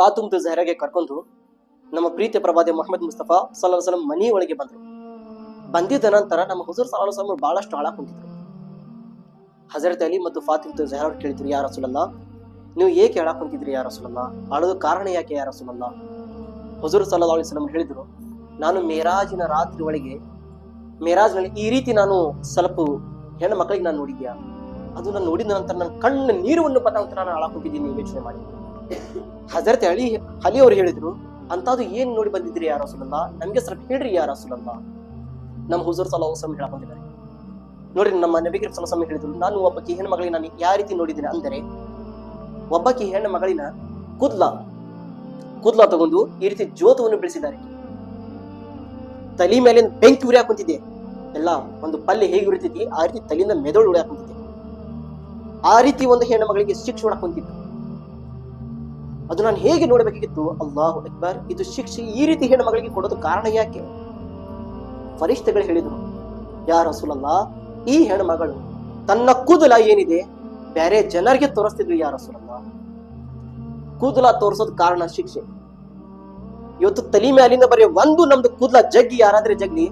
ಫಾತುಮ್ ಜಹರಾಗೆ ಕರ್ಕೊಂಡು ನಮ್ಮ ಪ್ರೀತಿಯ ಪ್ರವಾದಿ ಮೊಹಮ್ಮದ್ ಮುಸ್ತಫಾ ಸಲ್ಲಲ್ಲಾಹು ಅಲೈಹಿ ವಸಲ್ಲಂ ಮನಿ ಒಳಗೆ ಬಂದ್ರು. ಬಂದಿದ್ದ ನಂತರ ನಮ್ಮ ಹುಜೂರ್ ಸಲ್ಲಲ್ಲಾಹು ಅಲೈಹಿ ವಸಲ್ಲಂ ಬಹಳಷ್ಟು ಹಾಳ ಕುಂತಿದ್ರು. ಹಜರತ್ ಅಲಿ ಮತ್ತು ಫಾತಿಮ್ ಜಹರಾ ಅವ್ರು ಕೇಳಿದ್ರು, ಯಾ ರಸೂಲಲ್ಲಾಹ್, ನೀವು ಏಕೆ ಹಾಳ ಕುಂತಿದ್ರಿ ಯಾ ರಸೂಲಲ್ಲಾಹ್? ಅಳೋದು ಕಾರಣ ಯಾಕೆ ಯಾ ರಸೂಲಲ್ಲಾಹ್? ಹುಜೂರ್ ಸಲ್ಲಲ್ಲಾಹು ಅಲೈಹಿ ವಸಲ್ಲಂ ಹೇಳಿದ್ರು, ನಾನು ಮೇರಾಜಿನ ರಾತ್ರಿ ಒಳಗೆ ಮೇರಾಜ್ನಲ್ಲಿ ಈ ರೀತಿ ನಾನು ಸ್ವಲ್ಪ ಹೆಣ್ಣು ಮಕ್ಕಳಿಗೆ ನಾನು ನೋಡಿದ್ಯಾ, ಅದು ನಾನು ನೋಡಿದ ನಂತರ ನನ್ನ ಕಣ್ಣು ನೀರುವನ್ನು ಬತ್ತ ನಾನು ಹಾಳ ಕುಂತಿದ್ದೀನಿ, ಯೋಚನೆ ಮಾಡಿ. ಹಜರತ್ ಅಲಿ ಅವ್ರು ಹೇಳಿದ್ರು, ಅಂತದ್ದು ಏನ್ ನೋಡಿ ಬಂದಿದ್ರಿ ಯಾ ರಸೂಲಲ್ಲಾಹ್, ನಮ್ಗೆ ಸ್ವಲ್ಪ ಹೇಳ್ರಿ ಯಾ ರಸೂಲಲ್ಲಾಹ್. ನಮ್ಮ ಹುಜೂರ್ ಸಲ್ಲಲ್ಲಾಹು ಅಲೈಹಿ ವಸಲ್ಲಂ ಹೇಳಕೊಂಡಿದ್ದಾರೆ. ನೋಡ್ರಿ, ನಮ್ಮ ನಬಿ ಕರೀಮ್ ಸಲ್ಲಲ್ಲಾಹು ಅಲೈಹಿ ವಸಲ್ಲಂ ಹೇಳಿದ್ರು, ನಾನು ಒಬ್ಬಕಿ ಹೆಣ್ಣು ಮಗಳಿಗೆ ನಾನು ಯಾವ ರೀತಿ ನೋಡಿದ್ದೀನಿ ಅಂದರೆ, ಒಬ್ಬಕಿ ಹೆಣ್ಣು ಮಗಳಿನ ಕೂದ್ಲ ತಗೊಂಡು ಈ ರೀತಿ ಜೋತವನ್ನು ಬೆಳೆಸಿದ್ದಾರೆ. ತಲೆ ಮೇಲೆ ಬೆಂಕಿ ಉರಿ ಹಾಕುಂತಿದೆ, ಎಲ್ಲ ಒಂದು ಪಲ್ಯ ಹೇಗೆ ಉರಿತೈತಿ ಆ ರೀತಿ ತಲೆಯಿಂದ ಮೆದುಳು ಉರಿ ಹಾಕುಂತಿದೆ. ಆ ರೀತಿ ಒಂದು ಹೆಣ್ಣು ಮಗಳಿಗೆ ಶಿಕ್ಷೆ ಹೊಡಕುಂತಿತ್ತು. ಅದು ನಾನು ಹೇಗೆ ನೋಡಬೇಕಾಗಿತ್ತು? ಅಲ್ಲಾಹು ಅಕ್ಬರ್, ಇದು ಶಿಕ್ಷೆ ಈ ರೀತಿ ಹೆಣ್ಣು ಮಗಳಿಗೆ ಕೊಡೋದು ಕಾರಣ ಯಾಕೆ? ಫರಿಷ್ಠಗಳು ಹೇಳಿದ್ರು, ಯಾ ರಸೂಲಲ್ಲಾಹ್, ಈ ಹೆಣ್ಣು ಮಗಳು ತನ್ನ ಕೂದಲ ಏನಿದೆ ಬೇರೆ ಜನರಿಗೆ ತೋರಿಸ್ತಿದ್ರು ಯಾ ರಸೂಲಲ್ಲಾಹ್. ಕೂದಲ ತೋರಿಸೋದು ಕಾರಣ ಶಿಕ್ಷೆ. ಇವತ್ತು ತಲೆ ಮ್ಯಾಲಿಂದ ಬರೀ ಒಂದು ನಮ್ದು ಕೂದಲ ಜಗ್ಗಿ ಯಾರಾದ್ರೆ ಜಗ್ಲಿ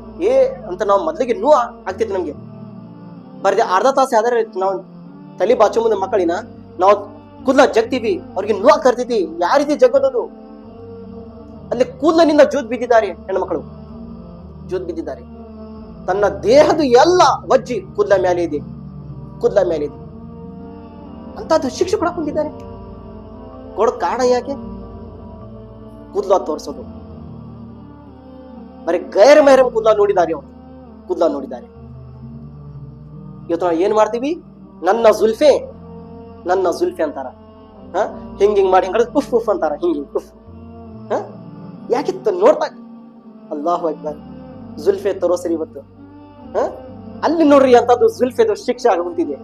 ಅಂತ ನಾವು ಮೊದಲಿಗೆ ನೋವು ಆಗ್ತಿತ್ತು ನಮ್ಗೆ. ಬರೀ ಅರ್ಧ ತಾಸು ಆದ್ರೆ ನಾವು ತಲೆ ಬಾಚು ಮುಂದೆ ಮಕ್ಕಳಿನ ನಾವು ಕೂದಲ ಜಗ್ತೀವಿ, ಅವ್ರಿಗೆ ನೋವು ಕರ್ತೈತಿ. ಯಾವ ರೀತಿ ಜಗ್ಗೋದದು? ಅಲ್ಲಿ ಕೂದಲಿನಿಂದ ಜೂತ್ ಬಿದ್ದಿದ್ದಾರೆ ಹೆಣ್ಮಕ್ಳು, ಜೂತ್ ಬಿದ್ದಿದ್ದಾರೆ. ತನ್ನ ದೇಹದ ಎಲ್ಲ ವಜ್ಜಿ ಕೂದಲ ಮೇಲೆ ಇದೆ ಅಂತದ್ದು ಶಿಕ್ಷೆ ಕೊಡಕೊಂಡಿದ್ದಾರೆ. ಕೊಡ ಕಾರಣ ಯಾಕೆ? ಕೂದಲ ತೋರಿಸೋದು. ಬರೀ ಗೈರ್ ಮೆಹರಮ್ ಕೂದಲ ನೋಡಿದ್ದಾರೆ, ಅವರು ಕೂದಲ ನೋಡಿದ್ದಾರೆ. ಇವತ್ತು ನಾವು ಏನ್ ಮಾಡ್ತೀವಿ? ನನ್ನ ಜುಲ್ಫೆ ಅಂತಾರ. ಹಿಂಗ್ ಮಾಡಿ ಉಫ್ ಉಫ್ ಅಂತಾರ, ಹಿಂಗ್ ಉಫ್. ಯಾಕಿತ್ತು ನೋಡ್ತಾ? ಅಲ್ಲಾಹು ಅಕ್ಬರ್, ಜುಲ್ಫೆ ತೋರಿಸ್ರಿ ಇವತ್ತು. ಅಲ್ಲಿ ನೋಡ್ರಿ ಅಂತದ್ದು ಜುಲ್ಫೆದು ಶಿಕ್ಷೆ ಆಗುಂತಿದೆ.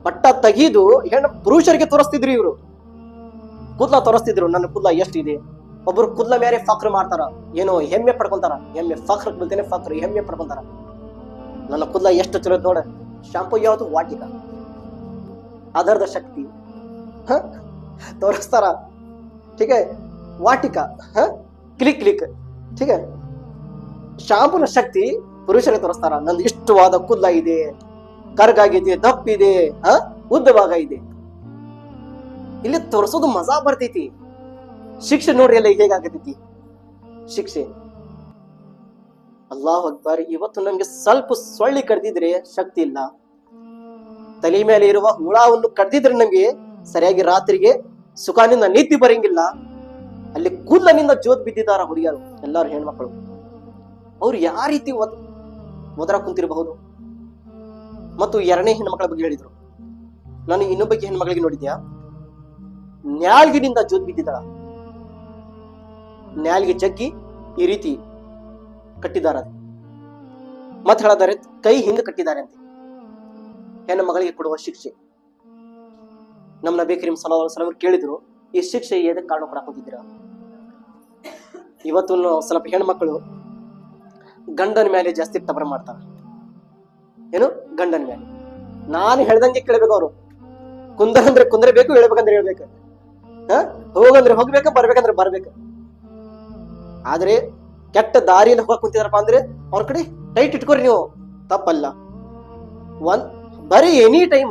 ಬಟ್ಟ ತೆಗೀದು ಹೆಣ್ಣು ಪುರುಷರಿಗೆ ತೋರಿಸ್ತಿದ್ರು, ಇವರು ಕೂದಲ ತೋರಿಸ್ತಿದ್ರು, ನನ್ನ ಕೂದಲ ಎಷ್ಟಿದೆ. ಒಬ್ರು ಕೂದಲ ಮೇಲೆ ಫಕ್ರ್ ಮಾಡ್ತಾರ, ಏನೋ ಹೆಮ್ಮೆ ಪಡ್ಕೊಂತಾರ. ಫಕ್ರ್ ಬಲ್ತೇನೆ, ಹೆಮ್ಮೆ ಪಡ್ಕೊಂತಾರ. ನನ್ನ ಕೂದಲ ಎಷ್ಟು ಚಲೋ ನೋಡ. ಶಾಂಪು ಯಾವುದು? ವಾಟಿಕ. ಅದರದ ಶಕ್ತಿ ತೋರಿಸ್ತಾರ. ठीक है, ವಾಟಿಕ ಕ್ಲಿಕ್ ठीक है. ಶಾಂಪುನ ಶಕ್ತಿ ಪುರುಷರಿಗೆ ತೋರಿಸ್ತಾರ. ನಂದು ಇಷ್ಟವಾದ ಕೂದಲ ಇದೆ, ಕರ್ಗಾಗಿದೆ, ದಪ್ಪಿದೆ, ಉದ್ದವಾಗ ಇದೆ. ಇಲ್ಲಿ ತೋರಿಸೋದು ಮಜಾ ಬರ್ತೈತಿ. ಶಿಕ್ಷೆ ನೋಡ್ರಿ ಎಲ್ಲ ಹೇಗಾಗತೈತಿ ಶಿಕ್ಷೆ. ಅಲ್ಲಾಹು ಅಕ್ಬರ್, ಇವತ್ತು ನಮ್ಗೆ ಸ್ವಲ್ಪ ಸೊಳ್ಳಿ ಕಡ್ದಿದ್ರೆ ಶಕ್ತಿ ಇಲ್ಲ. ತಲೆ ಮೇಲೆ ಇರುವ ಹುಳವನ್ನು ಕಡ್ದಿದ್ರೆ ನಮ್ಗೆ ಸರಿಯಾಗಿ ರಾತ್ರಿಗೆ ಸುಖಾನಿಂದ ನೀತಿ ಬರಂಗಿಲ್ಲ. ಅಲ್ಲಿ ಕೂದಲಿನಿಂದ ಜೋತ್ ಬಿದ್ದಿದ್ದಾರ ಹುಡುಗಿಯರು, ಎಲ್ಲಾರು ಹೆಣ್ಮಕ್ಳು. ಅವ್ರು ಯಾವ ರೀತಿ ಒದರ ಕುಂತಿರಬಹುದು? ಮತ್ತು ಎರಡನೇ ಹೆಣ್ಮಕ್ಳ ಬಗ್ಗೆ ಹೇಳಿದ್ರು. ನಾನು ಇನ್ನೊಬ್ಬ ಹೆಣ್ಮಕ್ಳಿಗೆ ನೋಡಿದ್ಯಾ, ನ್ಯಾಲ್ಗಿನಿಂದ ಜೋತ್ ಬಿದ್ದಿದ್ದಾಳ. ನ್ಯಾಲ್ಗೆ ಜಗ್ಗಿ ಈ ರೀತಿ ಕಟ್ಟಿದಾರ. ಮತ್ತೆ ಹೇಳಿದಾರೆ ಕೈ ಹಿಂದೆ ಕಟ್ಟಿದ್ದಾರೆ ಅಂತ. ಹೆಣ್ಣು ಮಗಳಿಗೆ ಕೊಡುವ ಶಿಕ್ಷೆ. ನಮ್ಮ ನಬಿ ಕರೀಮ್ ಸಲ್ಲಲ್ಲಾಹು ಅಲೈಹಿ ವಸಲ್ಲಂ ಕೇಳಿದ್ರು, ಈ ಶಿಕ್ಷೆ ಎದಕ್ಕೆ ಕಾರಣ ಕೊಡಾಕೋತಿದ್ದೀರಾ? ಇವತ್ತು ಸ್ವಲ್ಪ ಹೆಣ್ಮಕ್ಳು ಗಂಡನ ಮೇಲೆ ಜಾಸ್ತಿ ತಬರ ಮಾಡ್ತಾರ. ಏನು? ಗಂಡನ ಮೇಲೆ. ನಾನು ಹೇಳ್ದಂಗೆ ಕೇಳ್ಬೇಕು. ಅವರು ಕುಂದರಂದ್ರೆ ಕುಂದ್ರಬೇಕು, ಹೇಳ್ಬೇಕಂದ್ರೆ ಹೇಳ್ಬೇಕು, ಹೋಗಂದ್ರೆ ಹೋಗ್ಬೇಕು, ಬರ್ಬೇಕಂದ್ರೆ ಬರ್ಬೇಕು. ಆದ್ರೆ ಕೆಟ್ಟ ದಾರಿಯಲ್ಲಿ ಹೋಗಕ್ ಕುಂತಿದಾರಪ್ಪ ಅಂದ್ರೆ ಅವ್ರ ಕಡೆ ಟೈಟ್ ಇಟ್ಕೋರಿ ನೀವು, ತಪ್ಪಲ್ಲ. ಬರೀ ಎನಿ ಟೈಮ್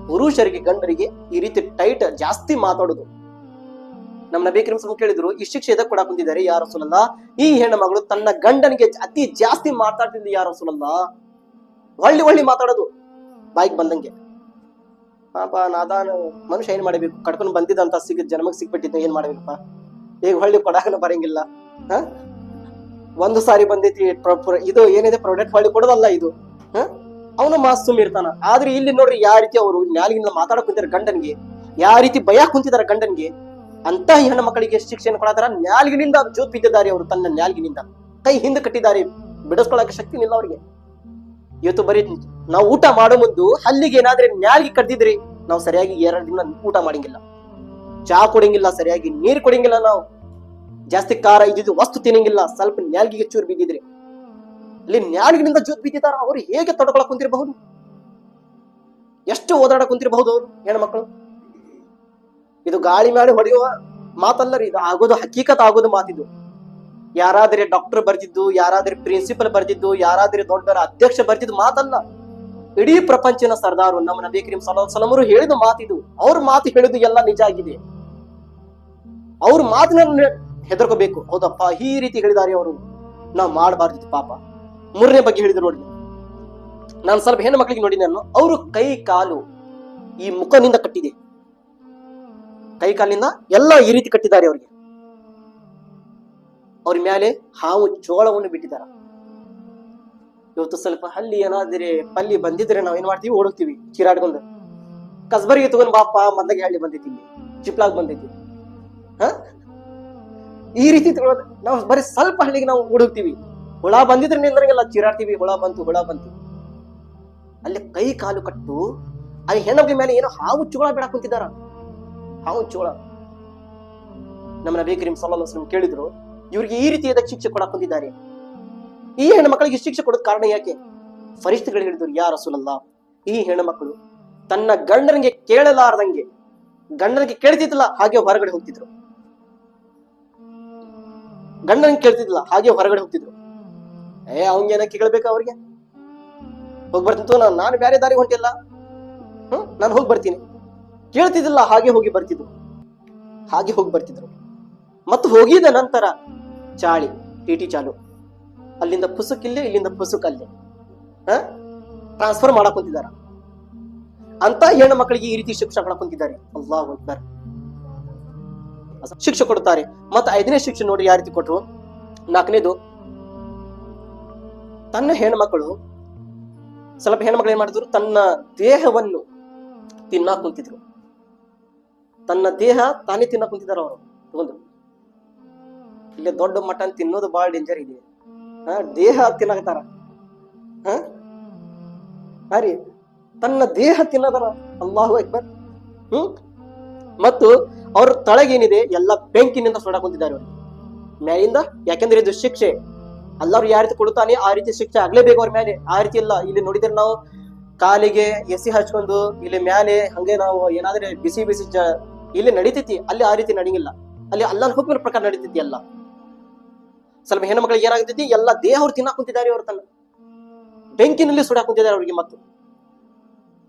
ಪುರುಷರಿಗೆ ಗಂಡರಿಗೆ ಈ ರೀತಿ ಟೈಟ್ ಜಾಸ್ತಿ ಮಾತಾಡೋದು. ನಮ್ಮ ನಬಿ ಕರೀಮ್ ಸಲ್ಲಲ್ಲಾಹು ಕೇಳಿದ್ರು, ಈ ಶಿಕ್ಷೆ ಎದಕ್ಕೆ ಕೊಡಾಕ್ ಕುಂತಿದ್ದಾರೆ ಯಾ ರಸೂಲಲ್ಲಾಹ್? ಈ ಹೆಣ್ಣು ಮಗಳು ತನ್ನ ಗಂಡನಿಗೆ ಅತಿ ಜಾಸ್ತಿ ಮಾತಾಡ್ತಿದ್ದ ಯಾ ರಸೂಲಲ್ಲಾಹ್. ಒಳ್ಳಿ ಮಾತಾಡೋದು ಬಾಯಿಗೆ ಬಂದಂಗೆ. ಪಾಪ ನಾದಾನ ಮನುಷ್ಯ ಏನ್ ಮಾಡಬೇಕು? ಕಡ್ಕೊಂಡು ಬಂದಿದ್ದಂತ ಜನ್ಮಕ್ಕೆ ಸಿಕ್ಬಿಟ್ಟಿದ್ದ, ಏನ್ ಮಾಡ್ಬೇಕಪ್ಪ? ಈಗ ಹೊಳ್ಳಿ ಕೊಡಾಕನ ಬರಂಗಿಲ್ಲ. ಒಂದು ಸಾರಿ ಬಂದೈತಿ, ಇದು ಏನಿದೆ ಪ್ರಾಡಕ್ಟ್ ಹೊಳ್ಳಿ ಕೊಡೋದಲ್ಲ ಇದು. ಅವನು ಮಾಸ್ಸುಮ್ ಇರ್ತಾನ. ಆದ್ರೆ ಇಲ್ಲಿ ನೋಡ್ರಿ ಯಾವ ರೀತಿ ಅವರು ನ್ಯಾಲಿಗಿಂದ ಮಾತಾಡಕ್ ಕುಂತಿದ್ದಾರೆ ಗಂಡನ್ಗೆ, ಯಾವ ರೀತಿ ಭಯ ಕುಂತಿದಾರ ಗಂಡನ್ಗೆ. ಅಂತ ಹೆಣ್ಣು ಮಕ್ಕಳಿಗೆ ಶಿಕ್ಷೆಯನ್ನು ಕೊಡತಾರ. ನ್ಯಾಲ್ಗಿನಿಂದ ಜೋತ್ ಬಿದ್ದಿದ್ದಾರೆ ಅವರು, ತನ್ನ ನ್ಯಾಲ್ಗಿನಿಂದ ಕೈ ಹಿಂದೆ ಕಟ್ಟಿದ್ದಾರೆ. ಬಿಡಿಸ್ಕೊಳಕ್ಕೆ ಶಕ್ತಿ ಇಲ್ಲ ಅವ್ರಿಗೆ. ಇವತ್ತು ಬರೀ ನಾವು ಊಟ ಮಾಡೋ ಮುಂದು ಹಲ್ಲಿಗೆ ಏನಾದ್ರೆ ನ್ಯಾಲ್ಗಿ ಕಡ್ದಿದ್ರಿ, ನಾವು ಸರಿಯಾಗಿ 2 ದಿನ ಊಟ ಮಾಡಂಗಿಲ್ಲ, ಚಹಾ ಕೊಡಂಗಿಲ್ಲ, ಸರಿಯಾಗಿ ನೀರು ಕೊಡಂಗಿಲ್ಲ, ನಾವು ಜಾಸ್ತಿ ಖಾರ ಇದ್ದಿದ್ದು ವಸ್ತು ತಿನ್ನಂಗಿಲ್ಲ. ಸ್ವಲ್ಪ ನ್ಯಾಲ್ಗಿಗೆ ಚೂರು ಬಿದ್ದಿದ್ರೆ ಅಲ್ಲಿ ನ್ಯಾಲ್ಗಿನಿಂದ ಜೋತ್ ಬಿದ್ದಿದ್ದಾರ. ಅವ್ರು ಹೇಗೆ ತಡ್ಕೊಳಕ್ ಕುಂತಿರಬಹುದು? ಎಷ್ಟು ಓದಾಡಕ್ ಕುಂತಿರಬಹುದು ಅವರು ಹೆಣ್ಮಕ್ಳು? ಇದು ಗಾಳಿ ಮೇಲೆ ಹೊಡೆಯುವ ಮಾತಲ್ಲರಿ, ಇದು ಆಗೋದು ಹಕೀಕತ್ ಆಗೋದು ಮಾತಿದು. ಯಾರಾದ್ರೆ ಡಾಕ್ಟರ್ ಬರ್ತಿದ್ದು, ಯಾರಾದ್ರೆ ಪ್ರಿನ್ಸಿಪಲ್ ಬರ್ತಿದ್ದು, ಯಾರಾದ್ರೆ ದೊಡ್ಡ ಅಧ್ಯಕ್ಷ ಬರ್ತಿದ್ದು ಮಾತಲ್ಲ. ಇಡೀ ಪ್ರಪಂಚನ ಸರ್ದಾರು ನಮ್ಮ ನಬಿ ಕರೀಂ ಸಲ್ಲಲ್ಲಾಹು ಅಲೈಹಿ ವಸಲ್ಲಂ ಹೇಳಿದ ಮಾತಿದು. ಅವ್ರ ಮಾತು ಹೇಳಿದ್ದು ಎಲ್ಲ ನಿಜ ಆಗಿದೆ. ಅವ್ರ ಮಾತಿನ ಹೆದರ್ಕೋಬೇಕು. ಹೌದಪ್ಪ, ಈ ರೀತಿ ಹೇಳಿದಾರೆ ಅವರು, ನಾವು ಮಾಡಬಾರ್ದಿತ್ತು ಪಾಪ. ಮೂರನೇ ಬಗ್ಗೆ ಹೇಳಿದ್ರು ನೋಡಿ, ನಾನು ಸ್ವಲ್ಪ ಹೆಣ್ಣು ಮಕ್ಕಳಿಗೆ ನೋಡಿ, ನಾನು ಅವರು ಕೈ ಕಾಲು ಈ ಮುಖನಿಂದ ಕಟ್ಟಿದೆ, ಕೈ ಕಾಲಿನಿಂದ ಎಲ್ಲ ಈ ರೀತಿ ಕಟ್ಟಿದ್ದಾರೆ. ಅವರಿಗೆ ಅವ್ರ ಮೇಲೆ ಹಾವು ಚೋಳವನ್ನು ಬಿಟ್ಟಿದ್ದಾರೆ. ಇವತ್ತು ಸ್ವಲ್ಪ ಹಲ್ಲಿ ಏನಾದ್ರೆ ಪಲ್ಲಿ ಬಂದಿದ್ರೆ ನಾವ್ ಏನ್ ಮಾಡ್ತೀವಿ, ಓಡುತ್ತೀವಿ ಚೀರಾಡ್ಕೊಂಡು. ಕಸ್ಬರಿಗೆ ತಗೊಂಡ್ ಬಾಪ, ಮೊದ್ಲಿಗೆ ಹಳ್ಳಿ ಬಂದೈತಿ, ಚಿಪ್ಲಾಗ್ ಬಂದೈತಿ. ಈ ರೀತಿ ನಾವು ಬರೀ ಸ್ವಲ್ಪ ಹಳ್ಳಿಗೆ ನಾವು ಓಡುತ್ತೀವಿ. ಹುಳ ಬಂದಿದ್ರೆ ನಿಂದ್ರಂಗೆಲ್ಲ ಚೀರಾಡ್ತೀವಿ, ಹುಳ ಬಂತು ಹುಳ ಬಂತು. ಅಲ್ಲಿ ಕೈ ಕಾಲು ಕಟ್ಟು ಆ ಹೆಣ್ಣಿಗೆ ಮೇಲೆ ಏನೋ ಹಾವು ಚೋಳ ಬಿಡಾಕ್ ಕುಂತಿದಾರ, ಹಾವು ಚೋಳ. ನಮ್ಮ ನಬಿ ಕರೀಂ ಸಲ್ಲಲ್ಲಾಹು ಅಲೈಹಿ ವಸಲ್ಲಂ ಕೇಳಿದ್ರು, ಇವ್ರಿಗೆ ಈ ರೀತಿ ಎದಕ್ಕೆ ಶಿಕ್ಷೆ ಕೊಡಾಕ್ ಕುಂತಿದ್ದಾರೆ? ಈ ಹೆಣ್ಣು ಮಕ್ಕಳಿಗೆ ಶಿಕ್ಷೆ ಕೊಡೋದ್ ಕಾರಣ ಯಾಕೆ? ಫರಿಷ್ಠಗಳು ಹೇಳಿದ್ರು, ಯಾ ರಸೂಲಲ್ಲಾಹ್, ಈ ಹೆಣ್ಣು ಮಕ್ಕಳು ತನ್ನ ಗಂಡನಿಗೆ ಕೇಳಲಾರ್ದಂಗೆ, ಗಂಡನಿಗೆ ಕೇಳ್ತಿದ್ದಿಲ್ಲ ಹಾಗೆ ಹೊರಗಡೆ ಹೋಗ್ತಿದ್ರು, ಗಂಡನಿಗೆ ಕೇಳ್ತಿದ್ದಿಲ್ಲ ಹಾಗೆ ಹೊರಗಡೆ ಹೋಗ್ತಿದ್ರು. ಅವಂಗೇನ ಕೇಳ್ಬೇಕ? ಅವ್ರಿಗೆ ಹೋಗಿ ಬರ್ತಿತ್ತು, ನಾನು ಬೇರೆ ದಾರಿ ಹೊಂಟಿಲ್ಲ, ನಾನು ಹೋಗಿ ಬರ್ತೀನಿ. ಕೇಳ್ತಿದ್ದಿಲ್ಲ, ಹಾಗೆ ಹೋಗಿ ಬರ್ತಿದ್ರು, ಹಾಗೆ ಹೋಗಿ ಬರ್ತಿದ್ರು. ಮತ್ತು ಹೋಗಿದ ನಂತರ ಚಾಳಿ ಟಿಟಿ ಚಾಲು, ಅಲ್ಲಿಂದ ಪುಸುಕ್ ಇಲ್ಲೇ, ಇಲ್ಲಿಂದ ಪುಸುಕ್ ಅಲ್ಲೇ ಟ್ರಾನ್ಸ್ಫರ್ ಮಾಡಕ್ ಕುಂತಿದಾರ. ಅಂತ ಹೆಣ್ಣು ಮಕ್ಕಳಿಗೆ ಈ ರೀತಿ ಶಿಕ್ಷೆ ಕೊಡಕ್ ಕುಂತಿದ್ದಾರೆ. ಅಲ್ಲಾಹು ಅಕ್ಬರ್. ಶಿಕ್ಷೆ ಕೊಡುತ್ತಾರೆ. ಮತ್ತೆ 5ನೇ ಶಿಕ್ಷೆ ನೋಡಿ ಯಾವ ರೀತಿ ಕೊಟ್ರು. 4ನೇದು, ತನ್ನ ಹೆಣ್ಮಕ್ಳು, ಸ್ವಲ್ಪ ಹೆಣ್ಮಕ್ಳು ಏನ್ ಮಾಡಿದ್ರು, ತನ್ನ ದೇಹವನ್ನು ತಿನ್ನಕ್ ಕುಂತಿದ್ರು. ತನ್ನ ದೇಹ ತಾನೇ ತಿನ್ನಕ್ ಕುಂತಿದಾರ ಅವರು. ಒಂದು ಇಲ್ಲಿ ದೊಡ್ಡ ಮಟನ್ ತಿನ್ನೋದು ಬಹಳ ಡೇಂಜರ್ ಇದೆ. ದೇಹ ತಿನ್ನಕತಾರ. ಹರಿ ತನ್ನ ದೇಹ ತಿನ್ನದರ. ಅಲ್ಲಾಹು ಅಕ್ಬರ್. ಮತ್ತು ಅವ್ರ ತಳಗೇನಿದೆ ಎಲ್ಲ ಬೆಂಕಿನಿಂದ ಸುಡಕ್ ಕುಂತಿದ್ದಾರೆ ಅವ್ರಿಗೆ ಮ್ಯಾಲಿಂದ. ಯಾಕೆಂದ್ರೆ ಇದು ಶಿಕ್ಷೆ ಅಲ್ಲಾರು ಯಾವ ರೀತಿ ಕೊಡುತ್ತಾನೆ ಆ ರೀತಿ ಶಿಕ್ಷೆ ಆಗ್ಲೇಬೇಕು ಅವ್ರ ಮೇಲೆ. ಆ ರೀತಿ ಇಲ್ಲ. ಇಲ್ಲಿ ನೋಡಿದ್ರೆ ನಾವು ಕಾಲಿಗೆ ಎಸಿ ಹಚ್ಕೊಂಡು ಇಲ್ಲಿ ಮ್ಯಾಲೆ ಹಂಗೆ ನಾವು ಏನಾದ್ರೆ ಬಿಸಿ ಬಿಸಿ ಇಲ್ಲಿ ನಡೀತೈತಿ, ಅಲ್ಲಿ ಆ ರೀತಿ ನಡೀಗಿಲ್ಲ. ಅಲ್ಲಿ ಅಲ್ಲಾಹ್ ಹುಕ್ಮಿನ ಪ್ರಕಾರ ನಡೀತೈತಿ ಎಲ್ಲ. ಸ್ವಲ್ಪ ಹೆಣ್ಣು ಮಕ್ಕಳಿಗೆ ಏನಾಗ್ತೈತಿ, ಎಲ್ಲ ದೇಹ ಅವ್ರು ತಿನ್ನಕ್ ಕುಂತಿದ್ದಾರೆ, ಅವ್ರ ತನ್ನ ಬೆಂಕಿನಲ್ಲಿ ಸುಡಾಕ್ ಕುಂತಿದ್ದಾರೆ ಅವ್ರಿಗೆ. ಮತ್ತು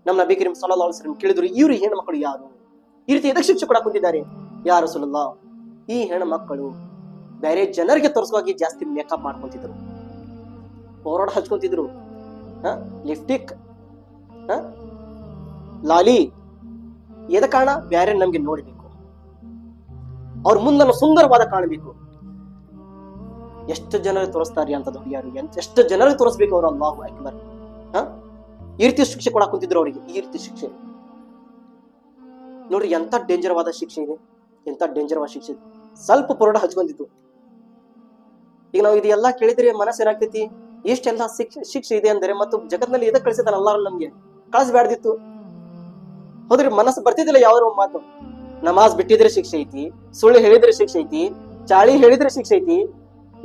ನಮ್ಮ ನಬಿ ಕರೀಂ ಸಲ್ಲಲ್ಲಾಹು ಅಲೈಹಿ ವಸಲ್ಲಂ ಕೇಳಿದ್ರು, ಇವ್ರು ಹೆಣ್ಣು ಮಕ್ಕಳು ಯಾರು, ಈ ರೀತಿ ಎದಕ್ಕೆ ಶಿಕ್ಷೆ ಕೊಡಾಕ್ ಕುಂತಿದ್ದಾರೆ? ಯಾ ರಸೂಲುಲ್ಲಾಹ್, ಈ ಹೆಣ್ಣು ಮಕ್ಕಳು ಬೇರೆ ಜನರಿಗೆ ತೋರಿಸುವಾಗಿ ಜಾಸ್ತಿ ಮೇಕಪ್ ಮಾಡ್ಕೊಂತಿದ್ರು, ಪೌಡರ್ ಹಚ್ಕೊಂತಿದ್ರು, ಲಿಪ್ಟಿಕ್, ಲಾಲಿ. ಎದ ಕಾರಣ? ಬೇರೆ ನಮ್ಗೆ ನೋಡ್ಬೇಕು, ಅವ್ರ ಮುಂದನ್ನು ಸುಂದರವಾದ ಕಾಣಬೇಕು. ಎಷ್ಟು ಜನರಿಗೆ ತೋರಿಸ್ತಾರೆ ಅಂತ ಹುಡುಗಿಯರು, ಎಷ್ಟು ಜನರಿಗೆ ತೋರಿಸ್ಬೇಕು ಅವರು. ಅಲ್ಲಾಹು ಅಕ್ಬರ್. ಈ ರೀತಿ ಶಿಕ್ಷೆ ಕೊಡಾಕ್ ಕುಂತಿದ್ರು ಅವರಿಗೆ. ಈ ರೀತಿ ಶಿಕ್ಷೆ ನೋಡ್ರಿ, ಎಂತ ಡೇಂಜರ್ವಾದ ಶಿಕ್ಷೆ ಇದೆ, ಎಂತ ಡೇಂಜರ್ವಾದ ಶಿಕ್ಷೆ. ಸ್ವಲ್ಪ ಪೌಡರ್ ಹಚ್ಕೊಂತಿತ್ತು. ಈಗ ನಾವು ಇದೆಲ್ಲ ಕೇಳಿದ್ರೆ ಮನಸ್ಸು ಏನಾಗ್ತೈತಿ, ಎಷ್ಟೆಲ್ಲ ಶಿಕ್ಷೆ ಇದೆ ಅಂದರೆ, ಮತ್ತು ಜಗತ್ನಲ್ಲಿ ಎದಕ್ಕೆ ಕಳಿಸಿದಾನ ಅಲ್ಲಾಹ್ ನಮ್ಗೆ? ಕಳಿಸ್ಬ್ಯಾಡ್ದಿತ್ತು. ಹೌದ್ರಿ, ಮನಸ್ಸು ಬರ್ತಿದ್ದಿಲ್ಲ ಯಾವ್ದಾರ ಮಾತು. ನಮಾಜ್ ಬಿಟ್ಟಿದ್ರೆ ಶಿಕ್ಷೆ ಐತಿ, ಸುಳ್ಳು ಹೇಳಿದ್ರೆ ಶಿಕ್ಷೆ ಐತಿ, ಚಾಳಿ ಹೇಳಿದ್ರೆ ಶಿಕ್ಷೆ ಐತಿ,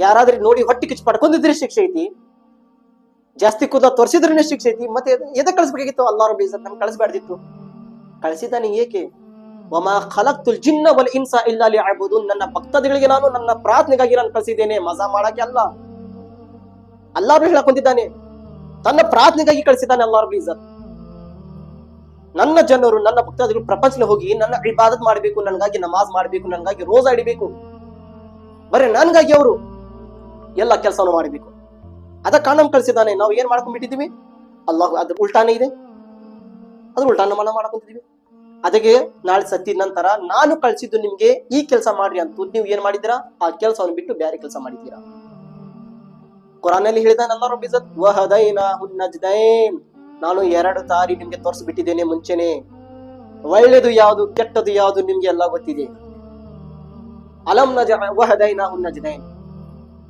ಯಾರಾದ್ರೂ ನೋಡಿ ಹೊಟ್ಟಿ ಕಿಚ್ಚು ಪಡ್ಕೊಂಡಿದ್ರೆ ಶಿಕ್ಷೆ ಐತಿ, ಜಾಸ್ತಿ ಕೂದಲ ತೋರಿಸಿದ್ರೆ ಶಿಕ್ಷೆ ಐತಿ. ಮತ್ತೆ ಎದಕ್ಕೆ ಕಳಿಸ್ಬೇಕಾಗಿತ್ತು? ಅಲ್ಲಾಹ್ ರಬ್ಬುಲ್ ಇಜ್ಜತ್ ನಮ್ಗೆ ಕಳಿಸ್ಬ್ಯಾಡ್ದಿತ್ತು. ಕಳಿಸಿದ್ದಾನೆ ಏಕೆ? ವಮಾ ಖಲಕ್ತುಲ್ ಜಿನ್ನ ವಲ್ ಇನ್ಸ ಇಲ್ಲಾ ಲಿಯಅಬುದೂನ್. ನನ್ನ ಭಕ್ತದಿಗಳಿಗೆ ನಾನು ನನ್ನ ಪ್ರಾರ್ಥನೆಗಾಗಿ ನಾನು ಕಳಿಸಿದ್ದೇನೆ, ಮಜಾ ಮಾಡಕ್ಕೆ ಅಲ್ಲ. ಅಲ್ಲಾಹ್ ಹೇಳಕ್ ಕುಂತಿದ್ದಾನೆ, ತನ್ನ ಪ್ರಾರ್ಥನೆಗಾಗಿ ಕಳಿಸಿದ್ದಾನೆ ಅಲ್ಲಾಹ್ ರಬ್ಬುಲ್ ಇಜ್ಜತ್. ನನ್ನ ಜನರು, ನನ್ನ ಭಕ್ತದಿಗಳು ಪ್ರಪಂಚದಲ್ಲಿ ಹೋಗಿ ನನ್ನ ಇಬಾದತ್ ಮಾಡಬೇಕು, ನನಗಾಗಿ ನಮಾಜ್ ಮಾಡಬೇಕು, ನನಗಾಗಿ ರೋಜಾ ಹಿಡಿಬೇಕು, ಬರೀ ನನ್ಗಾಗಿ ಅವರು ಎಲ್ಲ ಕೆಲಸವನ್ನು ಮಾಡಬೇಕು. ಅದಕ್ಕೆ ಕಾರಣ ಕಳಿಸಿದ್ದಾನೆ. ನಾವು ಏನ್ ಮಾಡ್ಕೊಂಡ್ಬಿಟ್ಟಿದೀವಿ? ಅಲ್ಲಾಹ್ ಅದ್ರ ಉಲ್ಟಾನೇ ಇದೆ, ಅದ್ರ ಉಲ್ಟಾನ ಮಾಡ್ಕೊಂತಿದೀವಿ. ಅದಕ್ಕೆ ನಾಳೆ ಸತ್ತಿದ ನಂತರ ನಾನು ಕಳಿಸಿದ್ದು ನಿಮ್ಗೆ ಈ ಕೆಲಸ ಮಾಡ್ರಿ ಅಂತ ನೀವು ಏನ್ ಮಾಡಿದ್ದೀರಾ? ಆ ಕೆಲಸವನ್ನು ಬಿಟ್ಟು ಬೇರೆ ಕೆಲಸ ಮಾಡಿದ್ದೀರಾ. ಕುರಾನಲ್ಲಿ ಹೇಳಿದಾನೆ ಅಲ್ಲಾಹ್ ರಬ್ಬುಲ್ ಇಜ್ಜತ್, ವಹದೈನಾಹುನ್ ನಜ್ದೈನ್. ನಾನು 2 ದಾರಿ ನಿಮ್ಗೆ ತೋರಿಸ್ಬಿಟ್ಟಿದ್ದೇನೆ ಮುಂಚೆನೆ. ಒಳ್ಳೆದು ಯಾವುದು, ಕೆಟ್ಟದು ಯಾವುದು ನಿಮ್ಗೆ ಎಲ್ಲ ಗೊತ್ತಿದೆ. ಅಲಂ ನಜಅಲ್ ವಹದೈನಾಹುನ್ ನಜ್ದೈನ್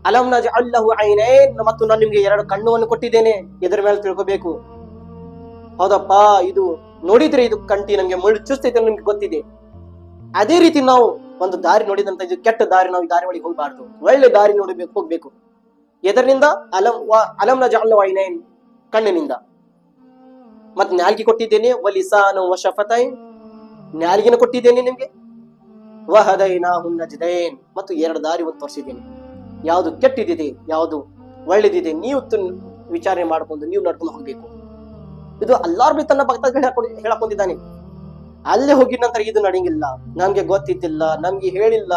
ಅಲಂ ನಜಅಲ್ ಲಹು ಐನೈನ್. ಮತ್ತು ನಾನು ನಿಮ್ಗೆ 2 ಕಣ್ಣುಗಳನ್ನು ಕೊಟ್ಟಿದ್ದೇನೆ, ಇದರ ಮೇಲೆ ತಿಳ್ಕೋಬೇಕು. ಹೌದಪ್ಪ, ಇದು ನೋಡಿದ್ರೆ ಇದು ಕಂಟಿ ನಮ್ಗೆ ಮುಳ್ಳು ಚುಸ್ತೈತೆ ನಿಮ್ಗೆ ಗೊತ್ತಿದೆ. ಅದೇ ರೀತಿ ನಾವು ಒಂದು ದಾರಿ ನೋಡಿದಂತ ಇದು ಕೆಟ್ಟ ದಾರಿ, ನಾವು ಈ ದಾರಿ ಒಳಗೆ ಹೋಗ್ಬಾರ್ದು, ಒಳ್ಳೆ ದಾರಿ ನೋಡಬೇಕು, ಹೋಗ್ಬೇಕು. ಎದರಿಂದ? ಅಲಂ ನಜಅಲ್ ಲಹು ಐನೈನ್, ಕಣ್ಣಿನಿಂದ. ಮತ್ ನಾಲ್ಗೆ ಕೊಟ್ಟಿದ್ದೇನೆ, ವಲಿಸಾನು ವಶಫತೈನ್, ನಾಲ್ಗಿನ ಕೊಟ್ಟಿದ್ದೇನೆ ನಿಮ್ಗೆ. ವಹದೈನಾಹು ನಜ್ದೈನ್, ಮತ್ತು ಎರಡು ದಾರಿ ಒಂದು ತೋರಿಸಿದ್ದೇನೆ. ಯಾವುದು ಕೆಟ್ಟಿದೆ, ಯಾವುದು ಒಳ್ಳೇದಿದೆ, ನೀವು ವಿಚಾರಣೆ ಮಾಡ್ಕೊಂಡು ನೀವು ನಡ್ಕೊಂಡು ಹೋಗ್ಬೇಕು. ಇದು ಅಲ್ಲಾಹ್ ಬಿ ತನ್ನ ಭಕ್ತರಿಗೆ ಹೇಳಕೊಂಡಿದ್ದಾನೆ. ಅಲ್ಲೇ ಹೋಗಿದ ನಂತರ ಇದು ನಡೆಯಂಗಿಲ್ಲ, ನಮ್ಗೆ ಗೊತ್ತಿದ್ದಿಲ್ಲ, ನಮ್ಗೆ ಹೇಳಿಲ್ಲ,